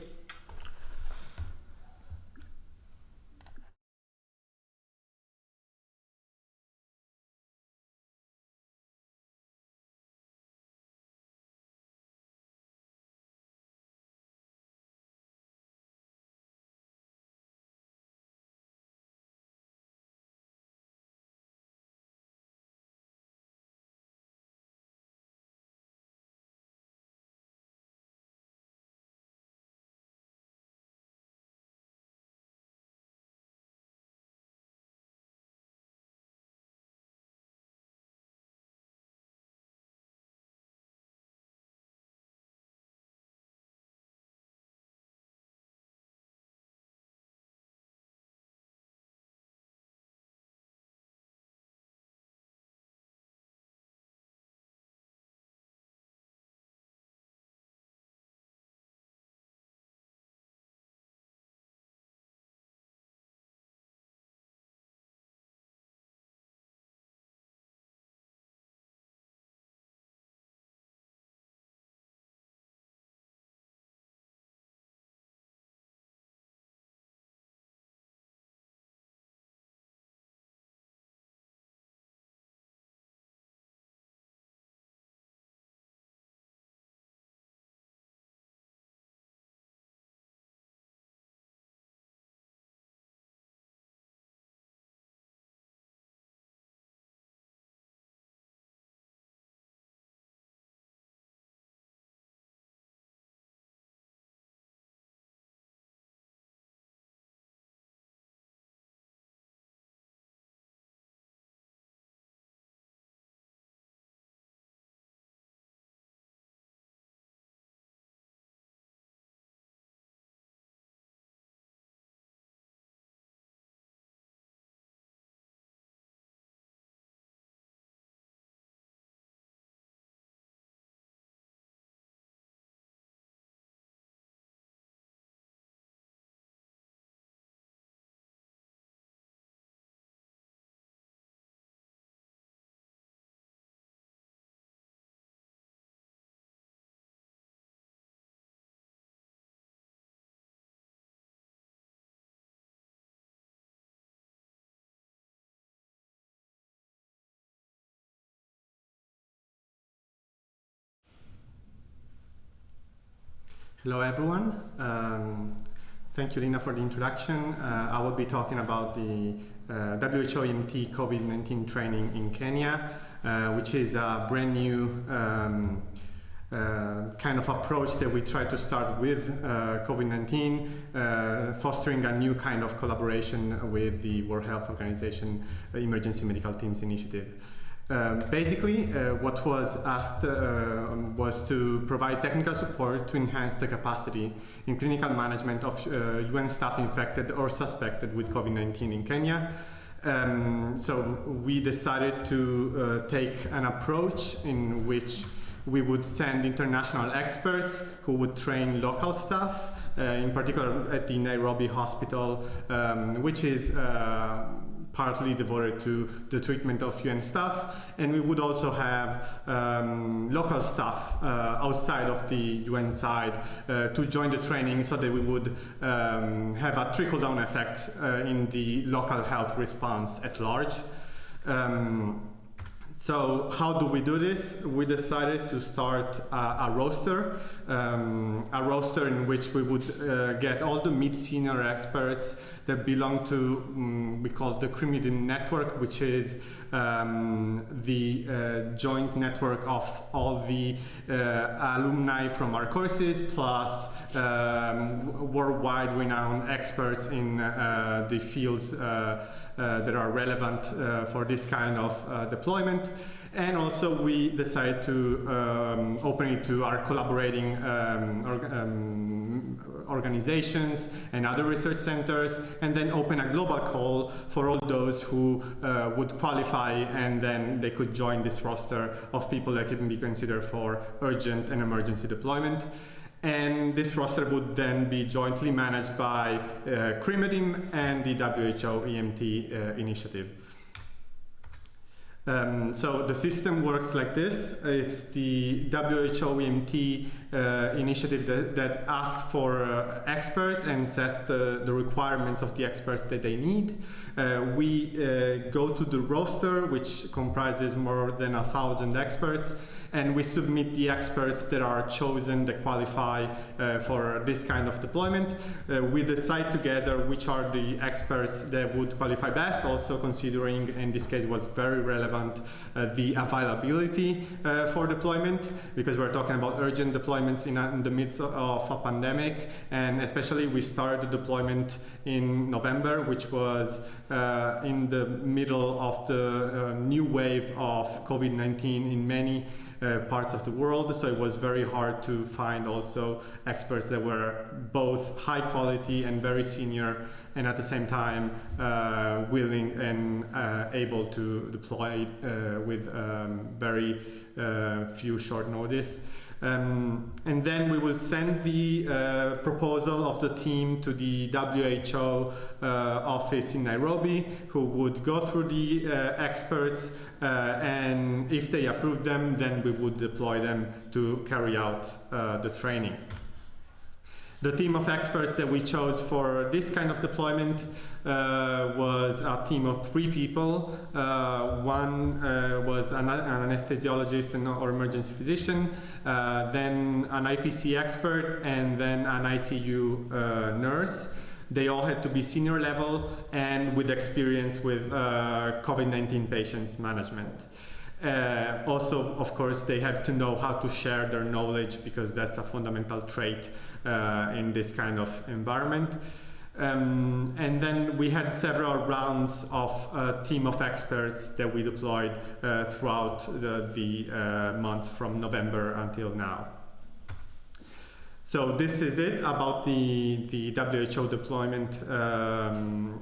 Hello everyone. Thank you, Lina, for the introduction. I will be talking about the WHO EMT COVID-19 training in Kenya, which is a brand new kind of approach that we try to start with COVID-19, fostering a new kind of collaboration with the World Health Organization Emergency Medical Teams Initiative. Basically, what was asked was to provide technical support to enhance the capacity in clinical management of UN staff infected or suspected with COVID-19 in Kenya. So we decided to take an approach in which we would send international experts who would train local staff, in particular at the Nairobi hospital, which is partly devoted to the treatment of UN staff, and we would also have local staff outside of the UN side to join the training, so that we would have a trickle-down effect in the local health response at large. So how do we do this? We decided to start a roster in which we would get all the mid-senior experts that belong to, we call it the CRIMEDIM network, which is the joint network of all the alumni from our courses, plus worldwide renowned experts in the fields that are relevant for this kind of deployment. And also we decided to open it to our collaborating organizations and other research centers, and then open a global call for all those who would qualify, and then they could join this roster of people that can be considered for urgent and emergency deployment. And this roster would then be jointly managed by CRIMEDIM and the WHO EMT initiative. So the system works like this. It's the WHO EMT initiative that asks for experts and sets the requirements of the experts that they need. We go to the roster, which comprises more than 1,000 experts, and we submit the experts that are chosen, that qualify for this kind of deployment. We decide together which are the experts that would qualify best, also considering, in this case was very relevant, the availability for deployment, because we're talking about urgent deployments in the midst of a pandemic, and especially we started the deployment in November, which was in the middle of the new wave of COVID-19 in many parts of the world, so it was very hard to find also experts that were both high quality and very senior, and at the same time willing and able to deploy with very few short notice. And then we will send the proposal of the team to the WHO office in Nairobi, who would go through the experts, and if they approve them, then we would deploy them to carry out the training. The team of experts that we chose for this kind of deployment was a team of 3 people. One was an anesthesiologist or emergency physician, then an IPC expert, and then an ICU nurse. They all had to be senior level and with experience with COVID-19 patients management. Also, of course, they have to know how to share their knowledge, because that's a fundamental trait in this kind of environment. And then we had several rounds of a team of experts that we deployed throughout the months from November until now. So this is it about the WHO deployment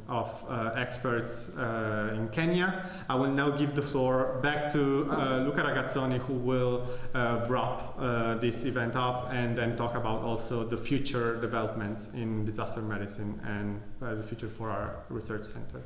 of experts in Kenya. I will now give the floor back to Luca Ragazzoni, who will wrap this event up and then talk about also the future developments in disaster medicine and the future for our research center.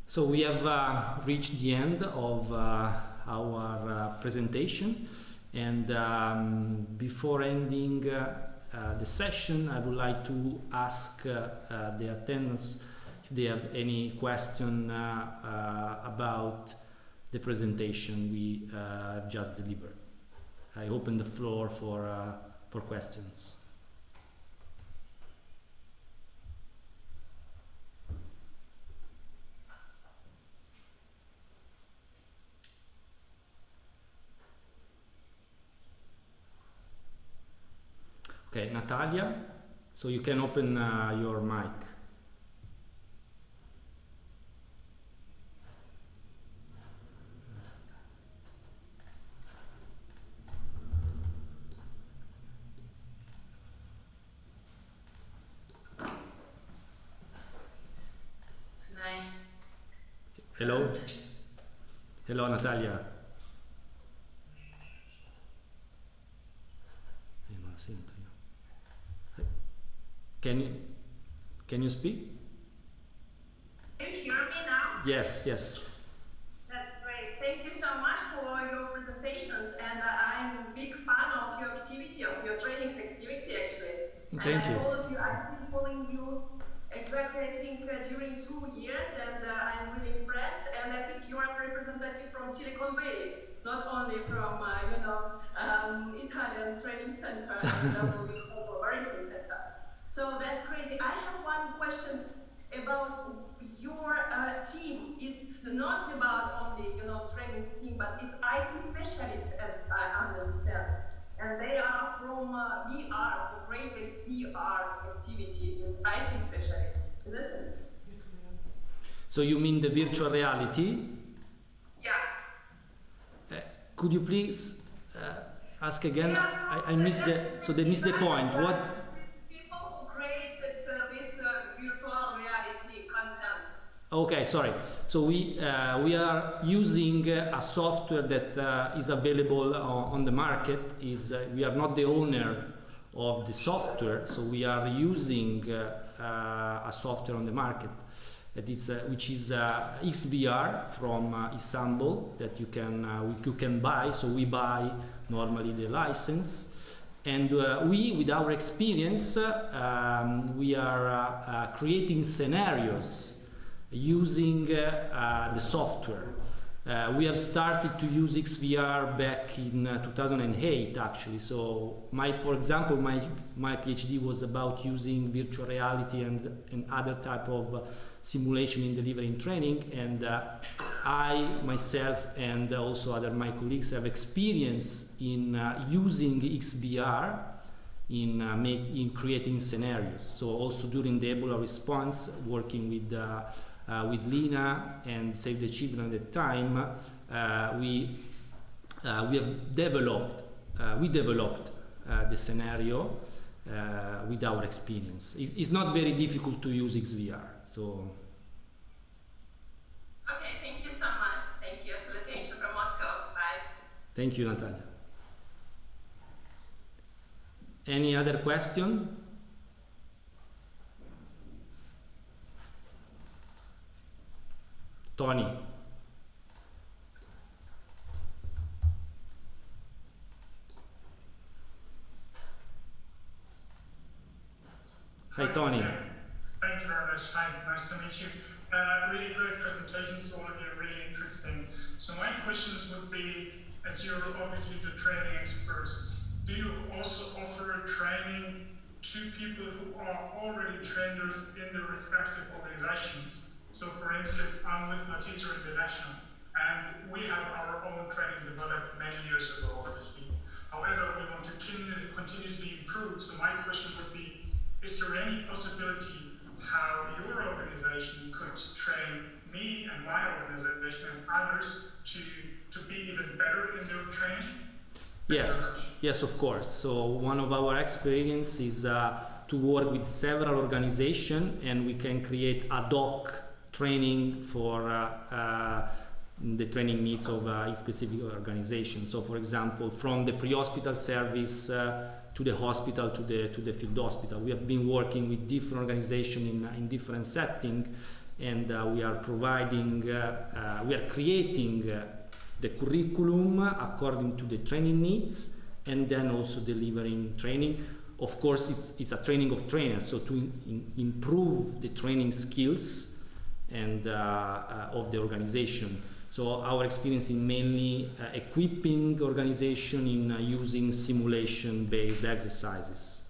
So we have reached the end of our presentation, and before ending the session, I would like to ask the attendants if they have any question about the presentation we have just delivered. I open the floor for questions. Okay, Natalia, so you can open your mic. Hi. Hello? Hello, Natalia. Non la sento io. Can you speak? Can you hear me now? Yes, yes. That's great. Thank you so much for your presentations, and I'm a big fan of your activity, of your trainings activity actually. Thank you. I've been following you exactly, I think, during 2 years, and I'm really impressed, and I think you are representative from Silicon Valley, not only from, Italian training center, Valentino center. So that's crazy. I have one question about your team. It's not about only, training team, but it's IT specialists, as I understand. And they are from VR, for brain-based VR activity with IT specialists, isn't it? So you mean the virtual reality? Yeah. Could you please ask again? I missed they missed the point. What? These people who created this virtual reality content. Okay, sorry. So we are using a software that is available on the market. We are not the owner of the software, so we are using a software on the market that is which is XVR from Istanbul that you can buy. So we buy normally the license, and we, with our experience, we are creating scenarios using the software. We have started to use XVR back in 2008 actually. So for example, my PhD was about using virtual reality and other type of simulation in delivery and training, and I myself and also my colleagues have experience in using XVR in creating scenarios. So also during the Ebola response, working with Lina and Save the Children at the time, we developed the scenario with our experience. It's not very difficult to use XVR. So. Okay, thank you so much. Thank you. Salutation from Moscow. Bye. Thank you, Natalia. Any other question? Tony. Hi, Tony. Thank you very much. Hi, nice to meet you. Really great presentations, all of you, really interesting. So my questions would be, as you're obviously the training experts, do you also offer training to people who are already trainers in the respective organizations? So for instance, I'm with my teacher international, and we have our own training developed many years ago, obviously. However, we want to continuously improve. So my question would be, is there any possibility how your organization could train me and my organization and others to be even better in their training? Yes, of course. So one of our experience is to work with several organizations, and we can create ad hoc training for the training needs of a specific organization. So for example, from the pre-hospital service to the hospital, to the field hospital. We have been working with different organizations in different settings, and we are providing, we are creating the curriculum according to the training needs, and then also delivering training. Of course, it's a training of trainers, so to improve the training skills and of the organization. So our experience in mainly equipping organization in using simulation-based exercises.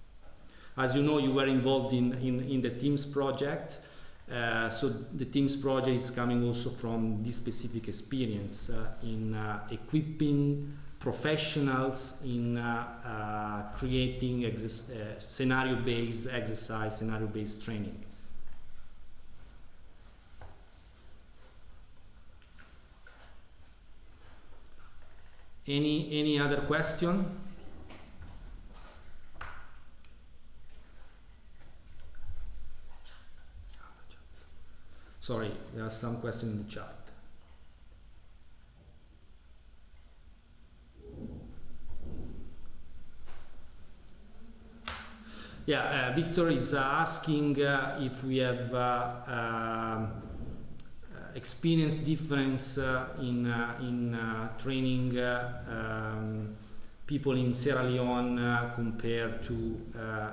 As you know, you were involved in the TEAMS project. So the TEAMS project is coming also from this specific experience in equipping professionals in creating scenario-based exercise, scenario-based training. Any other question? Sorry, there are some questions in the chat. Yeah, Victor is asking if we have experienced difference in training people in Sierra Leone compared to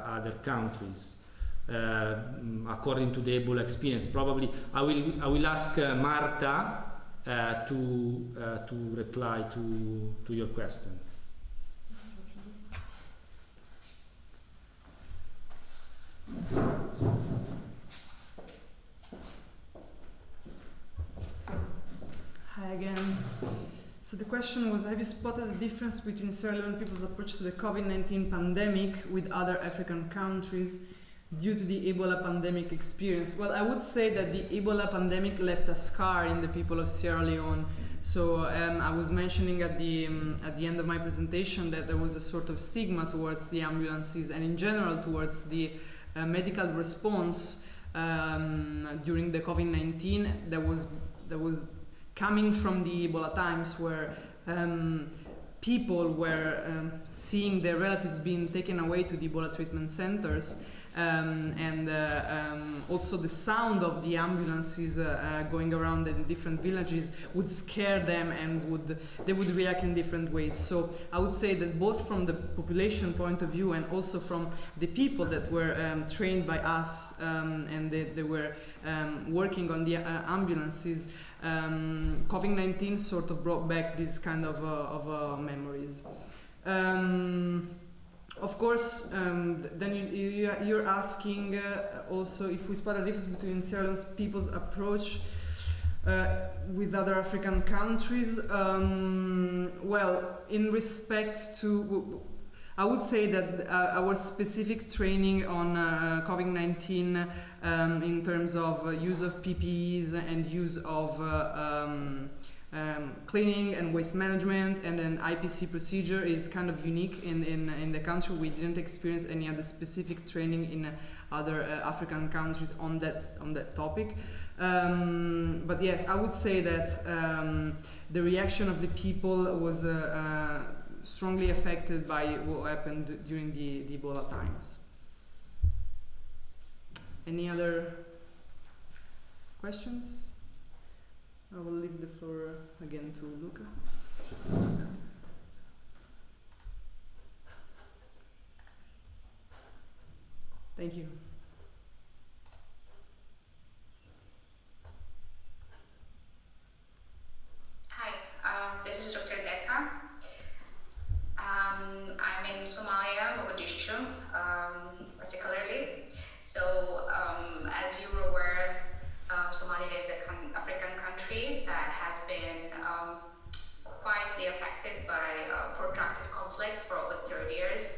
other countries. According to the Ebola experience, probably I will ask Marta to reply to your question. Hi again. So the question was, have you spotted a difference between Sierra Leone people's approach to the COVID-19 pandemic with other African countries due to the Ebola pandemic experience? Well, I would say that the Ebola pandemic left a scar in the people of Sierra Leone. So I was mentioning at the end of my presentation that there was a sort of stigma towards the ambulances and in general towards the medical response during the COVID-19 that was coming from the Ebola times, where people were seeing their relatives being taken away to the Ebola treatment centers, and also the sound of the ambulances going around in different villages would scare them, and they would react in different ways. So I would say that both from the population point of view and also from the people that were trained by us and they were working on the ambulances, COVID-19 sort of brought back these kind of memories. Of course, then you're asking also if we spot a difference between Sierra Leone's people's approach with other African countries. Well, in respect to, I would say that our specific training on COVID-19 in terms of use of PPEs and use of cleaning and waste management and an IPC procedure is kind of unique in the country. We didn't experience any other specific training in other African countries on that topic. But yes, I would say that the reaction of the people was strongly affected by what happened during the Ebola times. Any other questions? I will leave the floor again to Luca. Thank you. Hi, this is Dr. Deka. I'm in Somalia, Mogadishu, particularly. So, as you were aware, Somalia is an African country that has been quietly affected by protracted conflict for over 30 years,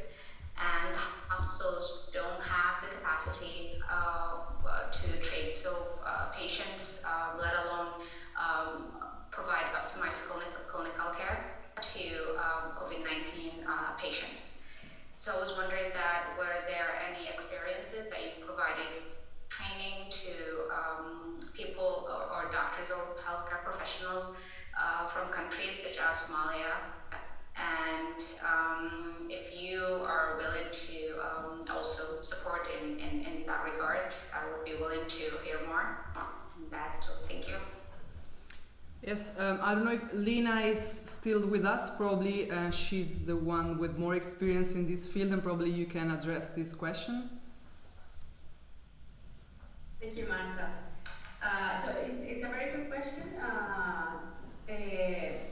and hospitals don't have the capacity to treat patients, let alone provide optimized clinical care to COVID-19 patients. So I was wondering that were there any experiences that you provided training to people or doctors or healthcare professionals from countries such as Somalia, and if you are willing to also support in that regard, I would be willing to hear more. that. So thank you. Yes, I don't know if Lina is still with us. Probably she's the one with more experience in this field, and probably you can address this question. Thank you, Marta. So it's a very good question.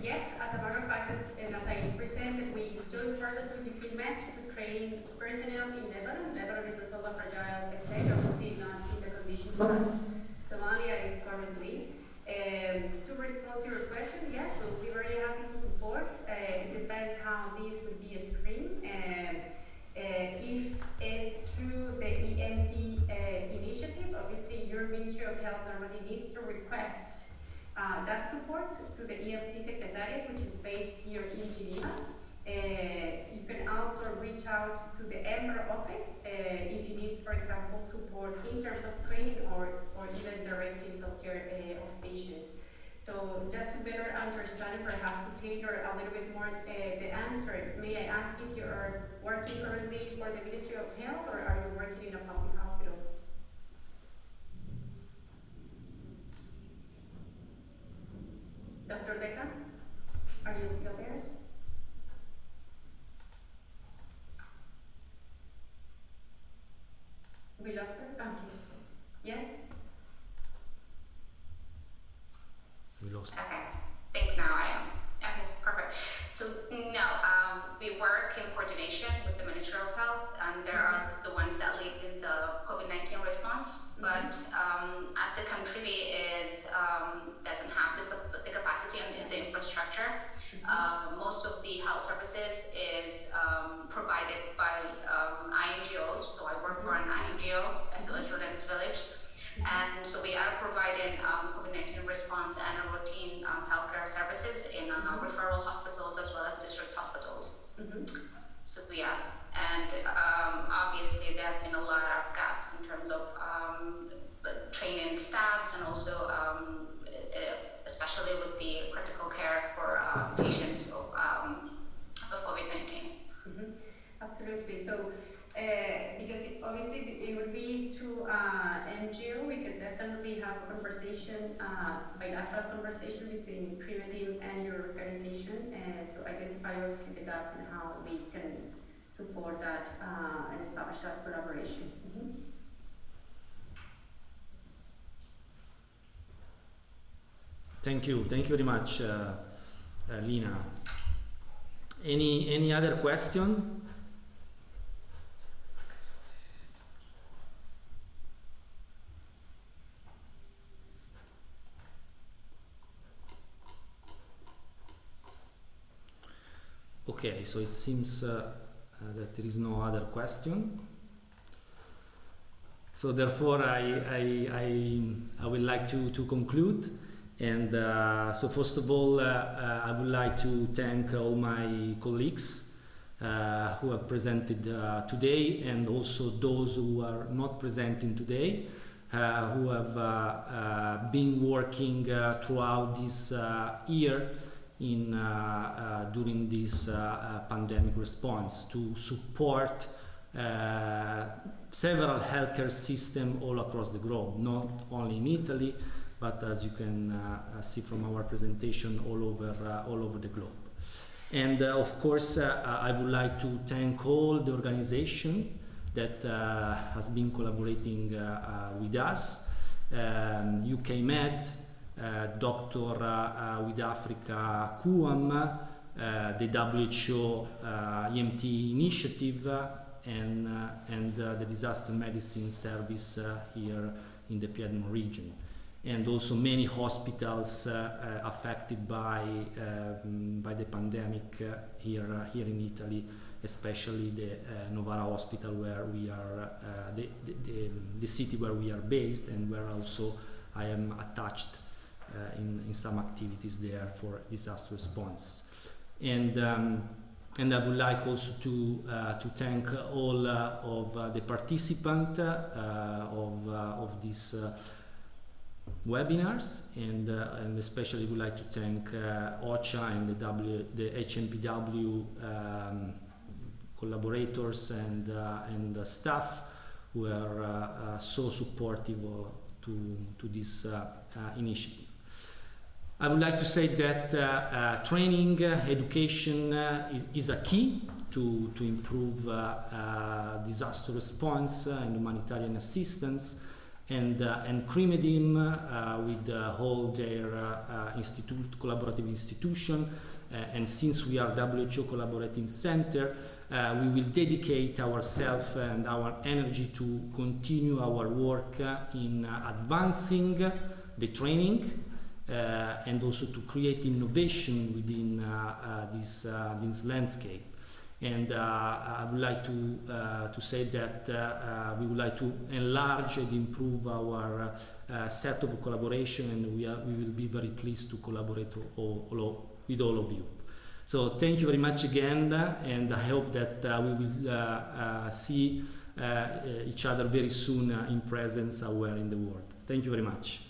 Yes, as a matter of fact, as I presented, we joined forces with the CRIMEDIM to train personnel in Lebanon. Lebanon is as well a fragile state, obviously not in the conditions that Somalia is currently. To respond to your question, yes, we'll be very happy to support. It depends how this would be a stream. If it's through the EMT initiative, obviously your Ministry of Health normally needs to request that support to the EMT Secretariat, which is based here in Geneva. You can also reach out to the EMR office if you need, for example, support in terms of training or even direct clinical care of patients. So just to better understand and perhaps to tailor a little bit more the answer, may I ask if you are working currently for the Ministry of Health or are you working in a public hospital? Dr. Deca, are you still there? We lost her? Okay. Yes? We lost. Okay, think now I am. Okay, perfect. So no, we work in coordination with the Ministry of Health, and they are the ones that lead in the COVID-19 response. But as the country doesn't have the capacity and the infrastructure, most of the health services is provided by NGOs. So I work for an NGO, as well as Children's Village. And so we are providing COVID-19 response and routine healthcare services in referral hospitals as well as district hospitals. So we are. And obviously there's been a lot of gaps in terms of training staffs and also especially with the critical care for patients of COVID-19. Absolutely. So because obviously it would be through NGO, we could definitely have a conversation, bilateral conversation between CRIMEDIM and your organization to identify obviously the gap and how we can support that and establish that collaboration. Thank you very much, Lina. Any other question? Okay, so it seems that there is no other question. So therefore, I would like to conclude. And so first of all, I would like to thank all my colleagues who have presented today, and also those who are not presenting today, who have been working throughout this year during this pandemic response to support several healthcare systems all across the globe, not only in Italy, but as you can see from our presentation, all over the globe. And of course, I would like to thank all the organization that has been collaborating with us, UK Med, Doctor with Africa QAM, the WHO EMT initiative, and the disaster medicine service here in the Piedmont region, and also many hospitals affected by the pandemic here in Italy, especially the Novara hospital, where we are the city where we are based, and where also I am attached in some activities there for disaster response. And I would like also to thank all of the participants of these webinars, and especially would like to thank OCHA and the HNPW collaborators and staff who are so supportive to this initiative. I would like to say that training, education is a key to improve disaster response and humanitarian assistance, and CRIMEDIM with all their collaborative institution, and since we are WHO Collaborative Center, we will dedicate ourselves and our energy to continue our work in advancing the training and also to create innovation within this landscape. And I would like to say that we would like to enlarge and improve our set of collaboration, and we will be very pleased to collaborate with all of you. So thank you very much again, and I hope that we will see each other very soon in presence somewhere in the world. Thank you very much.